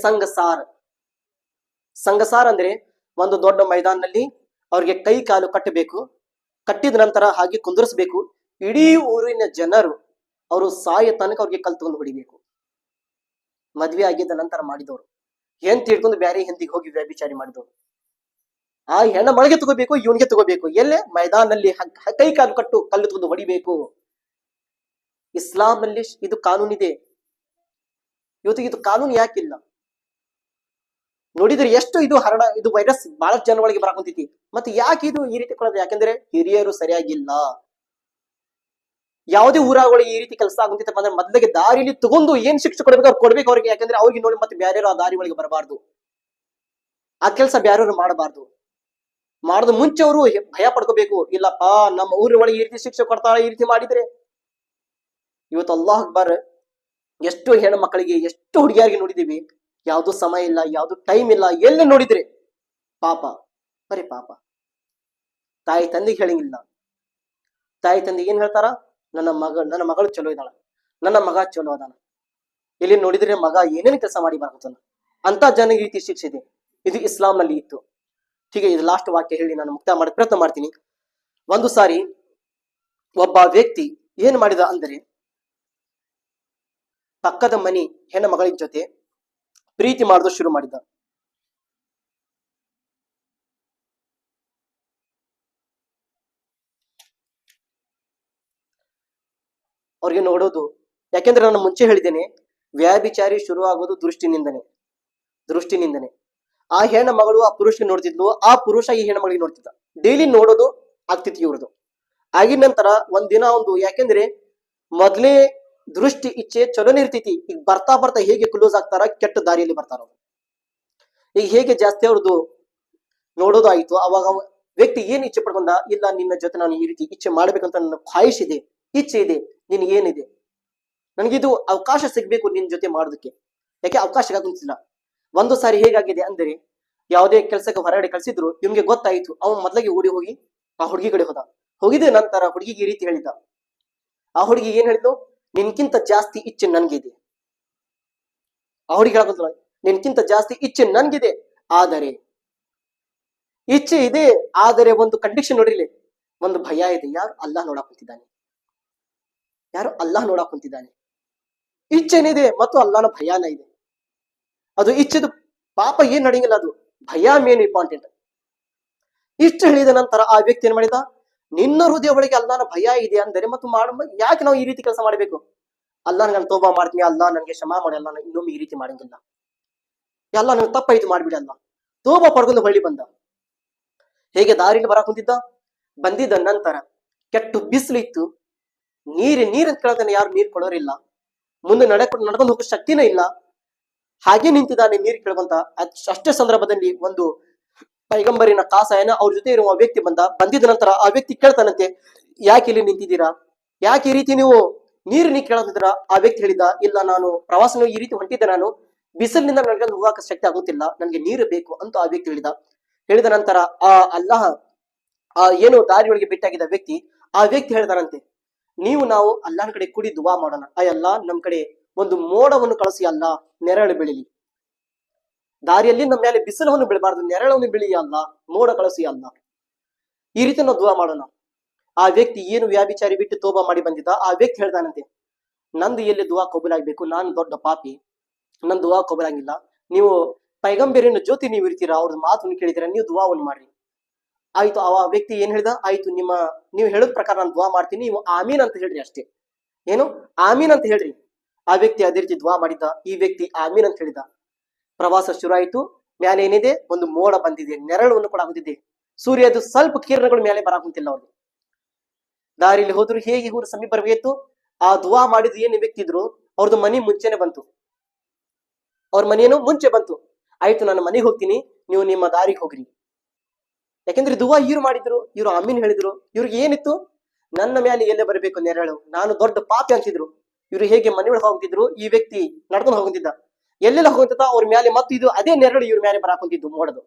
ಸಂಗಸಾರ ಅಂದ್ರೆ ಒಂದು ದೊಡ್ಡ ಮೈದಾನದಲ್ಲಿ ಅವ್ರಿಗೆ ಕೈ ಕಾಲು ಕಟ್ಟಬೇಕು. ಕಟ್ಟಿದ ನಂತರ ಹಾಗೆ ಕುಂದರ್ಸ್ಬೇಕು. ಇಡೀ ಊರಿನ ಜನರು ಅವರು ಸಾಯ ತನಕ ಅವ್ರಿಗೆ ಕಲ್ತ್ಕೊಂಡು ಹೊಡಿಬೇಕು. ಮದ್ವೆ ಆಗಿದ್ದ ನಂತರ ಮಾಡಿದವರು ಹೆಂಡತಿ ಹಿಡ್ಕೊಂಡು ಬ್ಯಾರೆ ಹೆಂಡತಿಗೆ ಹೋಗಿ ವ್ಯಾಭಿಚಾರಿ ಮಾಡಿದವರು, ಆ ಹೆಣ್ಣ ಮಳೆಗೆ ತಗೋಬೇಕು, ಇವನಿಗೆ ತಗೋಬೇಕು. ಎಲ್ಲೇ ಮೈದಾನಲ್ಲಿ ಕೈ ಕಾಲು ಕಲ್ಲು ತಗೊಂಡು ಹೊಡಿಬೇಕು. ಇಸ್ಲಾಂನಲ್ಲಿ ಇದು ಕಾನೂನಿದೆ. ಇವತ್ತಿಗೆ ಇದು ಕಾನೂನು ಯಾಕಿಲ್ಲ ನೋಡಿದ್ರೆ ಎಷ್ಟು ಇದು ವೈರಸ್ ಬಹಳಷ್ಟು ಜನ ಒಳಗೆ ಬರಾಕುಂತೈತಿ. ಮತ್ತೆ ಯಾಕೆ ಇದು ಈ ರೀತಿ ಕೊಡೋದು? ಯಾಕೆಂದ್ರೆ ಹಿರಿಯರು ಸರಿಯಾಗಿಲ್ಲ. ಯಾವುದೇ ಊರಾಗಳಿಗೆ ಈ ರೀತಿ ಕೆಲಸ ಆಗುತ್ತಿತ್ತಪ್ಪ ಅಂದ್ರೆ ಮೊದಲಿಗೆ ದಾರಿಯಲ್ಲಿ ತಗೊಂಡು ಏನ್ ಶಿಕ್ಷೆ ಕೊಡ್ಬೇಕು ಅವ್ರು ಕೊಡ್ಬೇಕು ಅವ್ರಿಗೆ. ಯಾಕಂದ್ರೆ ಅವ್ರಿಗೆ ನೋಡಿ ಮತ್ತೆ ಬ್ಯಾರ್ಯಾರು ಆ ದಾರಿ ಒಳಗೆ ಬರಬಾರ್ದು, ಆ ಕೆಲಸ ಬ್ಯಾರ್ಯಾರು ಮಾಡಬಾರ್ದು. ಮಾಡದ ಮುಂಚೆ ಅವರು ಭಯ ಪಡ್ಕೋಬೇಕು, ಇಲ್ಲಪ್ಪ ನಮ್ಮ ಊರ ಒಳಗೆ ಈ ರೀತಿ ಶಿಕ್ಷೆ ಕೊಡ್ತಾರ, ಈ ರೀತಿ ಮಾಡಿದ್ರೆ. ಇವತ್ತು ಅಲ್ಲಾಹ್ ಅಕ್ಬರ್, ಎಷ್ಟು ಹೆಣ್ಣು ಮಕ್ಕಳಿಗೆ, ಎಷ್ಟು ಹುಡುಗಿಯರಿಗೆ ನೋಡಿದೀವಿ, ಯಾವ್ದು ಸಮಯ ಇಲ್ಲ, ಯಾವ್ದು ಟೈಮ್ ಇಲ್ಲ, ಎಲ್ಲಿ ನೋಡಿದ್ರೆ ಪಾಪ, ಬರೀ ಪಾಪ. ತಾಯಿ ತಂದೆಗೆ ಹೇಳಂಗಿಲ್ಲ. ತಾಯಿ ತಂದೆ ಏನ್ ಹೇಳ್ತಾರ? ನನ್ನ ಮಗಳು ಚಲೋ ಇದ್ದಾಳ, ನನ್ನ ಮಗ ಚಲೋ ಅದಾನ. ಇಲ್ಲಿ ನೋಡಿದ್ರೆ ಮಗ ಏನೇನು ಕೆಲಸ ಮಾಡಿ ಬರ್ತಾನ ಅಂತ ಜನರಿಗೆ ರೀತಿ ಶಿಕ್ಷೆ ಇದೆ. ಇದು ಇಸ್ಲಾಂನಲ್ಲಿ ಇತ್ತು. ಹೀಗೆ ಇದು ಲಾಸ್ಟ್ ವಾಕ್ಯ ಹೇಳಿ ನಾನು ಮುಕ್ತಾಯ ಮಾಡಿ ಪ್ರಯತ್ನ ಮಾಡ್ತೀನಿ. ಒಂದು ಸಾರಿ ಒಬ್ಬ ವ್ಯಕ್ತಿ ಏನ್ ಮಾಡಿದ ಅಂದರೆ, ಪಕ್ಕದ ಮನಿ ಹೆಣ್ಣು ಮಗಳಿನ ಜೊತೆ ಪ್ರೀತಿ ಮಾಡೋದು ಶುರು ಮಾಡಿದ. ಅವ್ರಿಗೆ ನೋಡೋದು, ಯಾಕೆಂದ್ರೆ ನಾನು ಮುಂಚೆ ಹೇಳಿದ್ದೇನೆ, ವ್ಯಾಭಿಚಾರಿ ಶುರು ಆಗೋದು ದೃಷ್ಟಿನಿಂದನೆ. ಆ ಹೆಣ್ಣು ಮಗಳು ಆ ಪುರುಷಗೆ ನೋಡ್ತಿದ್ಲು, ಆ ಪುರುಷ ಈ ಹೆಣ್ಣು ಮಗಳಿಗೆ ನೋಡ್ತಿದ್ದ. ಡೈಲಿ ನೋಡೋದು ಆಗ್ತಿತ್ತು ಇವ್ರದು. ಆಗಿದ ನಂತರ ಒಂದಿನ ಯಾಕೆಂದ್ರೆ ಮೊದ್ಲೇ ದೃಷ್ಟಿ ಇಚ್ಛೆ ಚಲೋನೇ ಇರ್ತೈತಿ. ಈಗ ಬರ್ತಾ ಹೇಗೆ ಕ್ಲೋಸ್ ಆಗ್ತಾರ, ಕೆಟ್ಟ ದಾರಿಯಲ್ಲಿ ಬರ್ತಾರ. ಈಗ ಹೇಗೆ ಜಾಸ್ತಿ ಅವ್ರದ್ದು ನೋಡೋದು ಆಯ್ತು, ಅವಾಗ ವ್ಯಕ್ತಿ ಏನ್ ಇಚ್ಛೆ ಪಡ್ಕೊಂಡ, ಇಲ್ಲ ನಿನ್ನ ಜೊತೆ ನಾನು ಈ ರೀತಿ ಇಚ್ಛೆ ಮಾಡ್ಬೇಕಂತ ನನ್ನ ಖಾಯಿಷ್ ಇದೆ, ಇಚ್ಛೆ ಇದೆ, ನಿನ್ ಏನಿದೆ, ನನಗಿದು ಅವಕಾಶ ಸಿಗ್ಬೇಕು ನಿನ್ ಜೊತೆ ಮಾಡೋದಕ್ಕೆ. ಯಾಕೆ ಅವಕಾಶ ಆಗುತ್ತಿಲ್ಲ. ಒಂದು ಸಾರಿ ಹೇಗಾಗಿದೆ ಅಂದ್ರೆ, ಯಾವುದೇ ಕೆಲಸಕ್ಕೆ ಹೊರಗಡೆ ಕಳ್ಸಿದ್ರು, ನಿಮ್ಗೆ ಗೊತ್ತಾಯ್ತು, ಅವನು ಮೊದ್ಲಿಗೆ ಓಡಿ ಹೋಗಿ ಆ ಹುಡುಗಿ ಕಡೆ ಹೋಗಿದ ನಂತರ ಹುಡುಗಿಗೆ ಈ ರೀತಿ ಹೇಳಿದ. ಆ ಹುಡುಗಿ ಏನ್ ಹೇಳಿದ್ಲು? ನಿನ್ಕಿಂತ ಜಾಸ್ತಿ ಇಚ್ಛೆ ನನ್ಗಿದೆ. ಆ ಹುಡುಗಿ ಹೇಳೋದಿಲ್ಲ, ನಿನ್ಕಿಂತ ಜಾಸ್ತಿ ಇಚ್ಛೆ ನನ್ಗಿದೆ, ಆದರೆ ಇಚ್ಛೆ ಇದೆ, ಆದರೆ ಒಂದು ಕಂಡೀಷನ್ ನೋಡಿರ್ಲಿ, ಒಂದು ಭಯ ಇದೆ. ಯಾರು? ಅಲ್ಲಾಹ್ ನೋಡಕ್ ಕುಂತಿದ್ದಾನೆ. ಇಚ್ಛೆನಿದೆ ಮತ್ತು ಅಲ್ಲಾಹನ ಭಯಾನ ಇದೆ. ಅದು ಇಚ್ಛೆದು ಪಾಪ ಏನ್ ನಡೆಯಂಗಿಲ್ಲ, ಅದು ಭಯ ಮೇನ್ ಇಂಪಾರ್ಟೆಂಟ್. ಇಷ್ಟು ಹೇಳಿದ ನಂತರ ಆ ವ್ಯಕ್ತಿ ಏನ್ ಮಾಡಿದ, ನಿನ್ನ ಹೃದಯ ಒಳಗೆ ಅಲ್ಲಾನ ಭಯ ಇದೆ ಅಂದರೆ ಮತ್ತು ಯಾಕೆ ನಾವು ಈ ರೀತಿ ಕೆಲಸ ಮಾಡಬೇಕು? ಅಲ್ಲ ನಾನು ತೋಬಾ ಮಾಡ್ತೀನಿ, ಅಲ್ಲ ನನಗೆ ಕ್ಷಮಾ ಮಾಡಿ, ಅಲ್ಲ ಇನ್ನೊಮ್ಮೆ ಈ ರೀತಿ ಮಾಡಂಗಿಲ್ಲ, ಎಲ್ಲ ನನಗೆ ತಪ್ಪಾಯ್ತು ಮಾಡ್ಬಿಡಿ ಅಲ್ಲ. ತೋಬಾ ಪಡ್ಕೊಂಡು ಹೊಳ್ಳಿ ಬಂದ. ಹೇಗೆ ದಾರಿಲಿ ಬರ ಕುಂತಿದ್ದ, ಬಂದಿದ್ದ ನಂತರ ಕೆಟ್ಟು ಬಿಸಿಲು ಇತ್ತು, ನೀರನ್ನು ಕೇಳ್ತಾನೆ, ಯಾರು ನೀರು ಕೊಡೋರಿಲ್ಲ, ಮುಂದೆ ನಡ್ಕೊಂಡು ಹೋಗೋ ಶಕ್ತಿನೇ ಇಲ್ಲ, ಹಾಗೆ ನಿಂತಿದ್ದಾನೆ ನೀರು ಕೇಳ್ಕೊಂತ. ಅಷ್ಟೇ ಸಂದರ್ಭದಲ್ಲಿ ಒಂದು ಪೈಗಂಬರಿನ ಕಾಸಾಯನ ಅವ್ರ ಜೊತೆ ಇರುವ ವ್ಯಕ್ತಿ ಬಂದಿದ್ದ ನಂತರ ಆ ವ್ಯಕ್ತಿ ಕೇಳ್ತಾನಂತೆ, ಯಾಕೆ ಇಲ್ಲಿ ನಿಂತಿದ್ದೀರಾ, ಯಾಕೆ ಈ ರೀತಿ ನೀವು ನೀರು ಕೇಳ್ತಿದ್ದೀರಾ? ಆ ವ್ಯಕ್ತಿ ಹೇಳಿದ, ಇಲ್ಲ ನಾನು ಪ್ರವಾಸ ಈ ರೀತಿ ಹೊಂಟಿದ್ದೆ, ನಾನು ಬಿಸಿಲಿನಿಂದ ನನಗೆ ಹೋಗಾಕ ಶಕ್ತಿ ಆಗುತ್ತಿಲ್ಲ, ನನಗೆ ನೀರು ಬೇಕು ಅಂತ ಆ ವ್ಯಕ್ತಿ ಹೇಳಿದ ನಂತರ ಆ ಏನು ದಾರಿಯೊಳಗೆ ಬಿಟ್ಟಾಗಿದ್ದ ವ್ಯಕ್ತಿ, ಆ ವ್ಯಕ್ತಿ ಹೇಳ್ತಾನಂತೆ, ನಾವು ಅಲ್ಲಾನ ಕಡೆ ಕೂಡಿ ದುವಾ ಮಾಡೋಣ, ಅಲ್ಲ ನಮ್ ಕಡೆ ಒಂದು ಮೋಡವನ್ನು ಕಳಿಸಿ, ಅಲ್ಲ ನೆರಳು ಬೆಳಿಲಿ, ದಾರಿಯಲ್ಲಿ ನಮ್ಮ ಮೇಲೆ ಬಿಸಿಲವನ್ನು ಬೀಳಬಾರ್ದು, ನೆರಳನ್ನು ಬೆಳಿ ಅಲ್ಲ, ಮೋಡ ಕಳಿಸಿ ಅಲ್ಲ, ಈ ರೀತಿ ನಾವು ದುವಾ ಮಾಡೋಣ. ಆ ವ್ಯಕ್ತಿ ಏನು ವ್ಯಾಭಿಚಾರಿ ಬಿಟ್ಟು ತೋಬಾ ಮಾಡಿ ಬಂದಿದ್ದ, ಆ ವ್ಯಕ್ತಿ ಹೇಳ್ತಾನಂತೆ, ನಂದು ಎಲ್ಲಿ ದುವಾ ಕಬೂಲಾಗಬೇಕು, ನಾನು ದೊಡ್ಡ ಪಾಪಿ, ನನ್ ದುವಾ ಕಬೂಲಾಗಿಲ್ಲ, ನೀವು ಪೈಗಂಬರಿನ ಜೊತೆ ನೀವು ಇರ್ತೀರಾ, ಅವ್ರದ್ದು ಮಾತನ್ನು ಕೇಳಿದ್ದೀರಾ, ನೀವು ದುವಾವನ್ನು ಮಾಡ್ರಿ. ಆಯ್ತು, ಆ ವ್ಯಕ್ತಿ ಏನ್ ಹೇಳಿದ, ಆಯ್ತು ನೀವು ಹೇಳೋದ್ ಪ್ರಕಾರ ನಾನು ದುವಾ ಮಾಡ್ತೀನಿ, ನೀವು ಆಮೀನ್ ಅಂತ ಹೇಳ್ರಿ, ಅಷ್ಟೇ, ಏನು ಆಮೀನ್ ಅಂತ ಹೇಳ್ರಿ. ಆ ವ್ಯಕ್ತಿ ಅದೇ ರೀತಿ ದುವಾ ಮಾಡಿದ್ದ, ಈ ವ್ಯಕ್ತಿ ಆಮೀನ್ ಅಂತ ಹೇಳಿದ. ಪ್ರವಾಸ ಶುರು ಆಯ್ತು. ಮೇಲೆ ಏನಿದೆ, ಒಂದು ಮೋಡ ಬಂದಿದೆ, ನೆರಳನ್ನು ಕೂಡ ಆಗುತ್ತಿದೆ, ಸೂರ್ಯದು ಸ್ವಲ್ಪ ಕಿರಣಗಳು ಮೇಲೆ ಬರಾಕುಂತಿಲ್ಲ. ಅವ್ರು ದಾರಿಲಿ ಹೋದ್ರು, ಹೇಗೆ ಊರು ಸಮೀಪ ಬರಬೇಕಿತ್ತು, ಆ ದುವಾ ಮಾಡಿದ್ರು ಏನ್ ವ್ಯಕ್ತಿ ಇದ್ರು, ಅವ್ರದ್ದು ಮನೆ ಮುಂಚೆನೆ ಬಂತು, ಅವ್ರ ಮನೆಯನ್ನು ಮುಂಚೆ ಬಂತು. ಆಯ್ತು, ನಾನು ಮನೆಗೆ ಹೋಗ್ತೀನಿ, ನೀವು ನಿಮ್ಮ ದಾರಿಗೆ ಹೋಗ್ರಿ. ಯಾಕೆಂದ್ರೆ ದುವಾ ಇವ್ರು ಮಾಡಿದ್ರು, ಇವ್ರು ಆಮೀನ್ ಹೇಳಿದ್ರು. ಇವ್ರಿಗೆ ಏನಿತ್ತು, ನನ್ನ ಮೇಲೆ ಎಲ್ಲೇ ಬರಬೇಕು ನೆರಳು, ನಾನು ದೊಡ್ಡ ಪಾಪಿ ಅಂತಿದ್ರು. ಇವ್ರು ಹೇಗೆ ಮನೆಯೊಳಗೆ ಹೋಗ್ತಿದ್ರು, ಈ ವ್ಯಕ್ತಿ ನಡ್ಕೊಂಡು ಹೋಗುತ್ತಿದ್ದ, ಎಲ್ಲೆಲ್ಲ ಹೋಗುತ್ತಿದ್ದ ಅವ್ರ ಮೇಲೆ ಮತ್ತು ಇದು ಅದೇ ನೆರಳು ಇವ್ರ ಮೇಲೆ ಬರಾಕುಂತಿದ್ದು ಮೋಡದು.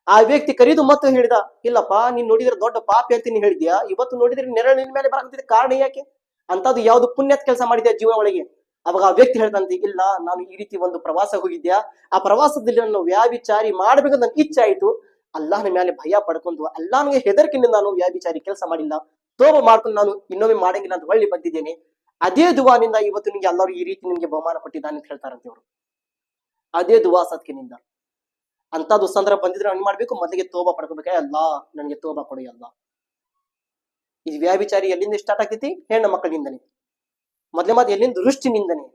ಆ ವ್ಯಕ್ತಿ ಕರೀದು ಮತ್ತು ಹೇಳಿದ, ಇಲ್ಲಪ್ಪ, ನೀನ್ ನೋಡಿದ್ರೆ ದೊಡ್ಡ ಪಾಪಿ ಅಂತ ನೀನ್ ಹೇಳಿದ್ಯಾ, ಇವತ್ತು ನೋಡಿದ್ರೆ ನೆರಳು ನಿನ್ ಮೇಲೆ ಬರಾಕುಂತಿದ್ದ, ಕಾರಣ ಯಾಕೆ? ಅಂತದ್ದು ಯಾವ್ದು ಪುಣ್ಯದ ಕೆಲಸ ಮಾಡಿದ್ಯಾ ಜೀವನ ಒಳಗೆ? ಅವಾಗ ಆ ವ್ಯಕ್ತಿ ಹೇಳ್ತಂತೆ, ಇಲ್ಲ, ನಾನು ಈ ರೀತಿ ಒಂದು ಪ್ರವಾಸ ಹೋಗಿದ್ಯಾ, ಆ ಪ್ರವಾಸದಲ್ಲಿ ನಾನು ವ್ಯಾಭಿಚಾರಿ ಮಾಡ್ಬೇಕಂತ ನನ್ ಇಚ್ಛೆ ಆಯ್ತು, ಅಲ್ಲಾಹನ ಮೇಲೆ ಭಯ ಪಡ್ಕೊಂಡು, ಅಲ್ಲಾಹನಿಗೆ ಹೆದರಿಕೆಯಿಂದ ನಾನು ವ್ಯಾಭಿಚಾರಿ ಕೆಲಸ ಮಾಡಿಲ್ಲ, ತೋಬ ಮಾಡ್ಕೊಂಡು ನಾನು ಇನ್ನೊಮ್ಮೆ ಮಾಡಂಗಿಲ್ಲ ಅಂತ ಹೊಳ್ಳಿ ಬಂದಿದ್ದೇನೆ. ಅದೇ ದುವಾನಿಂದ ಇವತ್ತು ನಿಮ್ಗೆ ಎಲ್ಲರೂ ಈ ರೀತಿ ನಿಮ್ಗೆ ಬಹುಮಾನ ಕೊಟ್ಟಿದ್ದಾನೆ ಅಂತ ಹೇಳ್ತಾರಂತೆ ಅವರು. ಅದೇ ದುವಾ ಸದ್ಕಿನಿಂದ. ಅಂತದ್ದು ಸಂದರ್ಭ ಬಂದಿದ್ರೆ ಏನ್ ಮಾಡ್ಬೇಕು, ಮೊದಲಿಗೆ ತೋಬಾ ಪಡ್ಕೋಬೇಕ, ಅಲ್ಲ ನನಗೆ ತೋಬಾ ಕೊಡಿ ಅಲ್ಲ. ಇದು ವ್ಯಾಭಿಚಾರಿ ಎಲ್ಲಿಂದ ಸ್ಟಾರ್ಟ್ ಆಗ್ತೈತಿ? ಹೆಣ್ಣು ಮಕ್ಕಳಿಂದನೇ. ಮೊದಲೇ ಮಾತು ಎಲ್ಲಿಂದ? ದೃಷ್ಟಿನಿಂದನೇ.